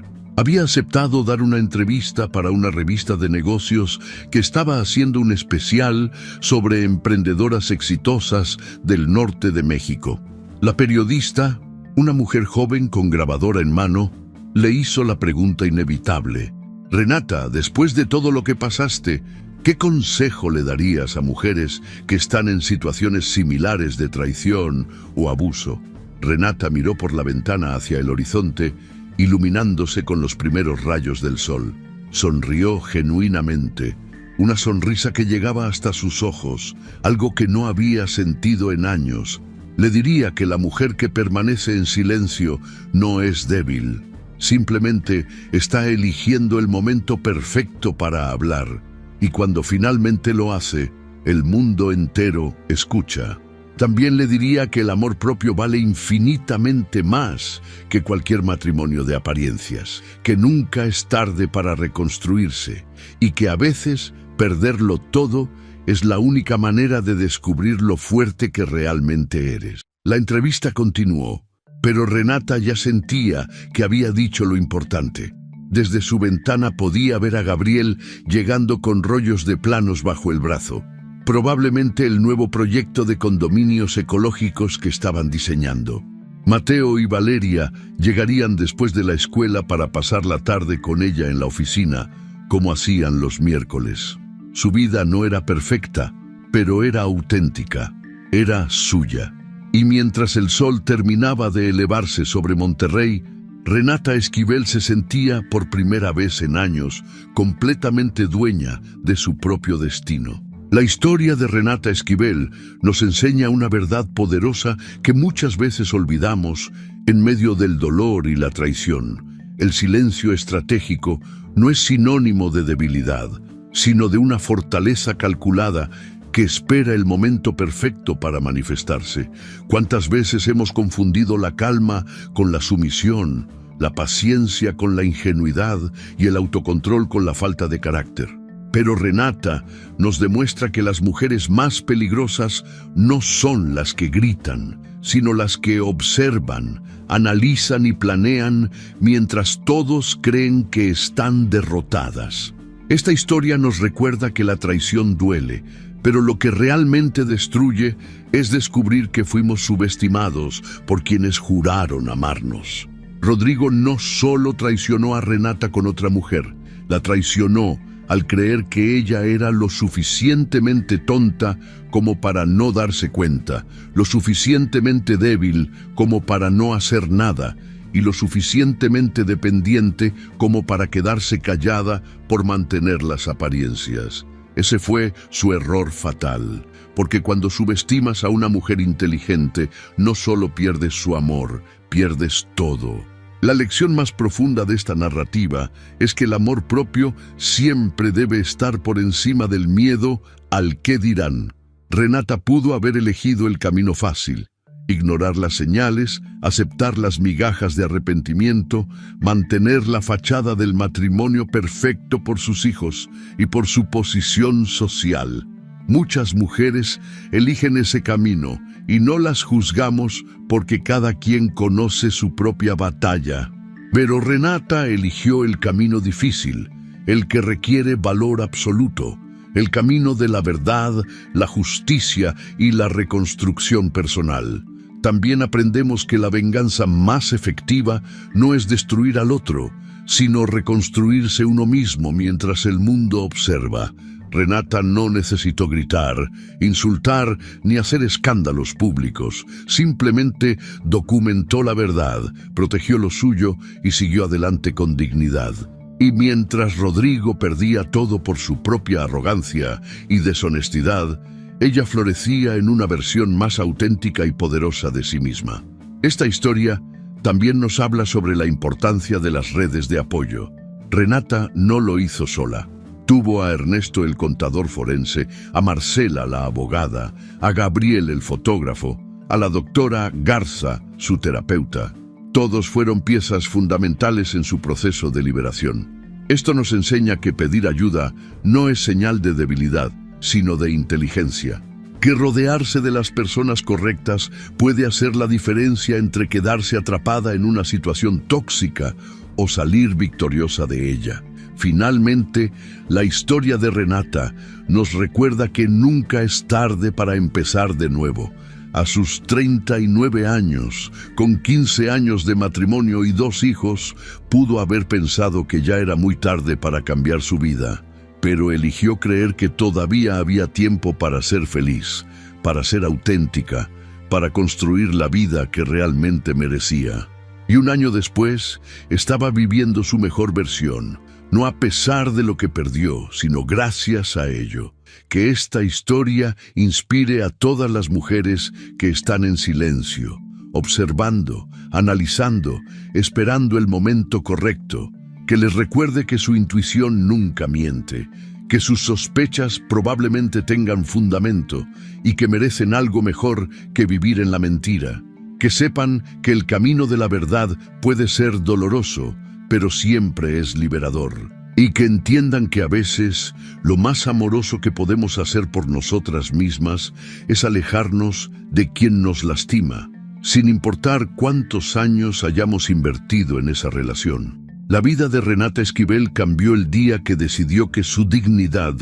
Había aceptado dar una entrevista para una revista de negocios que estaba haciendo un especial sobre emprendedoras exitosas del norte de México. La periodista, una mujer joven con grabadora en mano, le hizo la pregunta inevitable. Renata, después de todo lo que pasaste, ¿qué consejo le darías a mujeres que están en situaciones similares de traición o abuso? Renata miró por la ventana hacia el horizonte, iluminándose con los primeros rayos del sol. Sonrió genuinamente, una sonrisa que llegaba hasta sus ojos, algo que no había sentido en años. Le diría que la mujer que permanece en silencio no es débil, simplemente está eligiendo el momento perfecto para hablar, y cuando finalmente lo hace, el mundo entero escucha. También le diría que el amor propio vale infinitamente más que cualquier matrimonio de apariencias, que nunca es tarde para reconstruirse y que a veces perderlo todo es la única manera de descubrir lo fuerte que realmente eres. La entrevista continuó, pero Renata ya sentía que había dicho lo importante. Desde su ventana podía ver a Gabriel llegando con rollos de planos bajo el brazo. Probablemente el nuevo proyecto de condominios ecológicos que estaban diseñando. Mateo y Valeria llegarían después de la escuela para pasar la tarde con ella en la oficina, como hacían los miércoles. Su vida no era perfecta, pero era auténtica, era suya. Y mientras el sol terminaba de elevarse sobre Monterrey, Renata Esquivel se sentía, por primera vez en años, completamente dueña de su propio destino. La historia de Renata Esquivel nos enseña una verdad poderosa que muchas veces olvidamos en medio del dolor y la traición. El silencio estratégico no es sinónimo de debilidad, sino de una fortaleza calculada que espera el momento perfecto para manifestarse. ¿Cuántas veces hemos confundido la calma con la sumisión, la paciencia con la ingenuidad y el autocontrol con la falta de carácter? Pero Renata nos demuestra que las mujeres más peligrosas no son las que gritan, sino las que observan, analizan y planean mientras todos creen que están derrotadas. Esta historia nos recuerda que la traición duele, pero lo que realmente destruye es descubrir que fuimos subestimados por quienes juraron amarnos. Rodrigo no solo traicionó a Renata con otra mujer, la traicionó al creer que ella era lo suficientemente tonta como para no darse cuenta, lo suficientemente débil como para no hacer nada, y lo suficientemente dependiente como para quedarse callada por mantener las apariencias. Ese fue su error fatal, porque cuando subestimas a una mujer inteligente, no solo pierdes su amor, pierdes todo. La lección más profunda de esta narrativa es que el amor propio siempre debe estar por encima del miedo al qué dirán. Renata pudo haber elegido el camino fácil: ignorar las señales, aceptar las migajas de arrepentimiento, mantener la fachada del matrimonio perfecto por sus hijos y por su posición social. Muchas mujeres eligen ese camino y no las juzgamos porque cada quien conoce su propia batalla. Pero Renata eligió el camino difícil, el que requiere valor absoluto, el camino de la verdad, la justicia y la reconstrucción personal. También aprendemos que la venganza más efectiva no es destruir al otro, sino reconstruirse uno mismo mientras el mundo observa. Renata no necesitó gritar, insultar ni hacer escándalos públicos. Simplemente documentó la verdad, protegió lo suyo y siguió adelante con dignidad. Y mientras Rodrigo perdía todo por su propia arrogancia y deshonestidad, ella florecía en una versión más auténtica y poderosa de sí misma. Esta historia también nos habla sobre la importancia de las redes de apoyo. Renata no lo hizo sola. Tuvo a Ernesto el contador forense, a Marcela la abogada, a Gabriel el fotógrafo, a la doctora Garza, su terapeuta. Todos fueron piezas fundamentales en su proceso de liberación. Esto nos enseña que pedir ayuda no es señal de debilidad, sino de inteligencia. Que rodearse de las personas correctas puede hacer la diferencia entre quedarse atrapada en una situación tóxica o salir victoriosa de ella. Finalmente, la historia de Renata nos recuerda que nunca es tarde para empezar de nuevo. A sus 39 años, con 15 años de matrimonio y 2 hijos, pudo haber pensado que ya era muy tarde para cambiar su vida, pero eligió creer que todavía había tiempo para ser feliz, para ser auténtica, para construir la vida que realmente merecía. Y un año después, estaba viviendo su mejor versión. No a pesar de lo que perdió, sino gracias a ello. Que esta historia inspire a todas las mujeres que están en silencio, observando, analizando, esperando el momento correcto. Que les recuerde que su intuición nunca miente, que sus sospechas probablemente tengan fundamento y que merecen algo mejor que vivir en la mentira. Que sepan que el camino de la verdad puede ser doloroso, pero siempre es liberador. Y que entiendan que a veces lo más amoroso que podemos hacer por nosotras mismas es alejarnos de quien nos lastima, sin importar cuántos años hayamos invertido en esa relación. La vida de Renata Esquivel cambió el día que decidió que su dignidad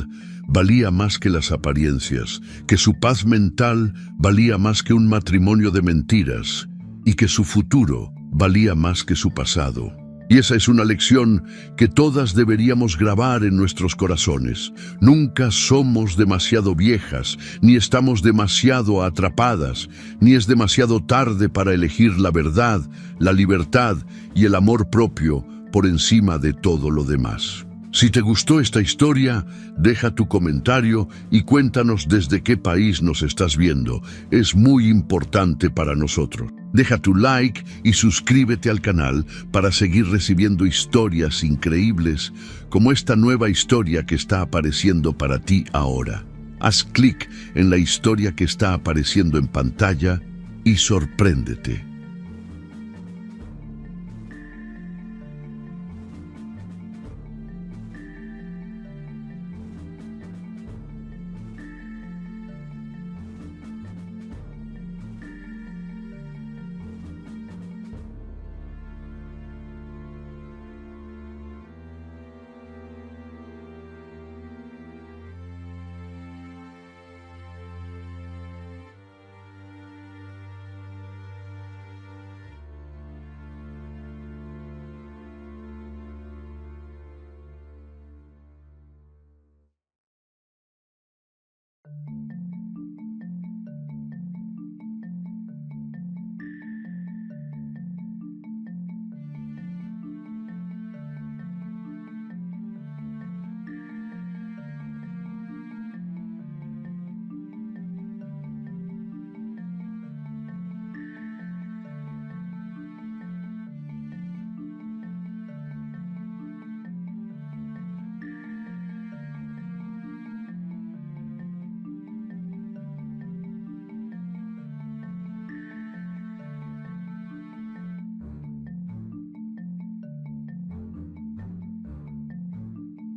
valía más que las apariencias, que su paz mental valía más que un matrimonio de mentiras y que su futuro valía más que su pasado. Y esa es una lección que todas deberíamos grabar en nuestros corazones. Nunca somos demasiado viejas, ni estamos demasiado atrapadas, ni es demasiado tarde para elegir la verdad, la libertad y el amor propio por encima de todo lo demás. Si te gustó esta historia, deja tu comentario y cuéntanos desde qué país nos estás viendo. Es muy importante para nosotros. Deja tu like y suscríbete al canal para seguir recibiendo historias increíbles como esta nueva historia que está apareciendo para ti ahora. Haz clic en la historia que está apareciendo en pantalla y sorpréndete.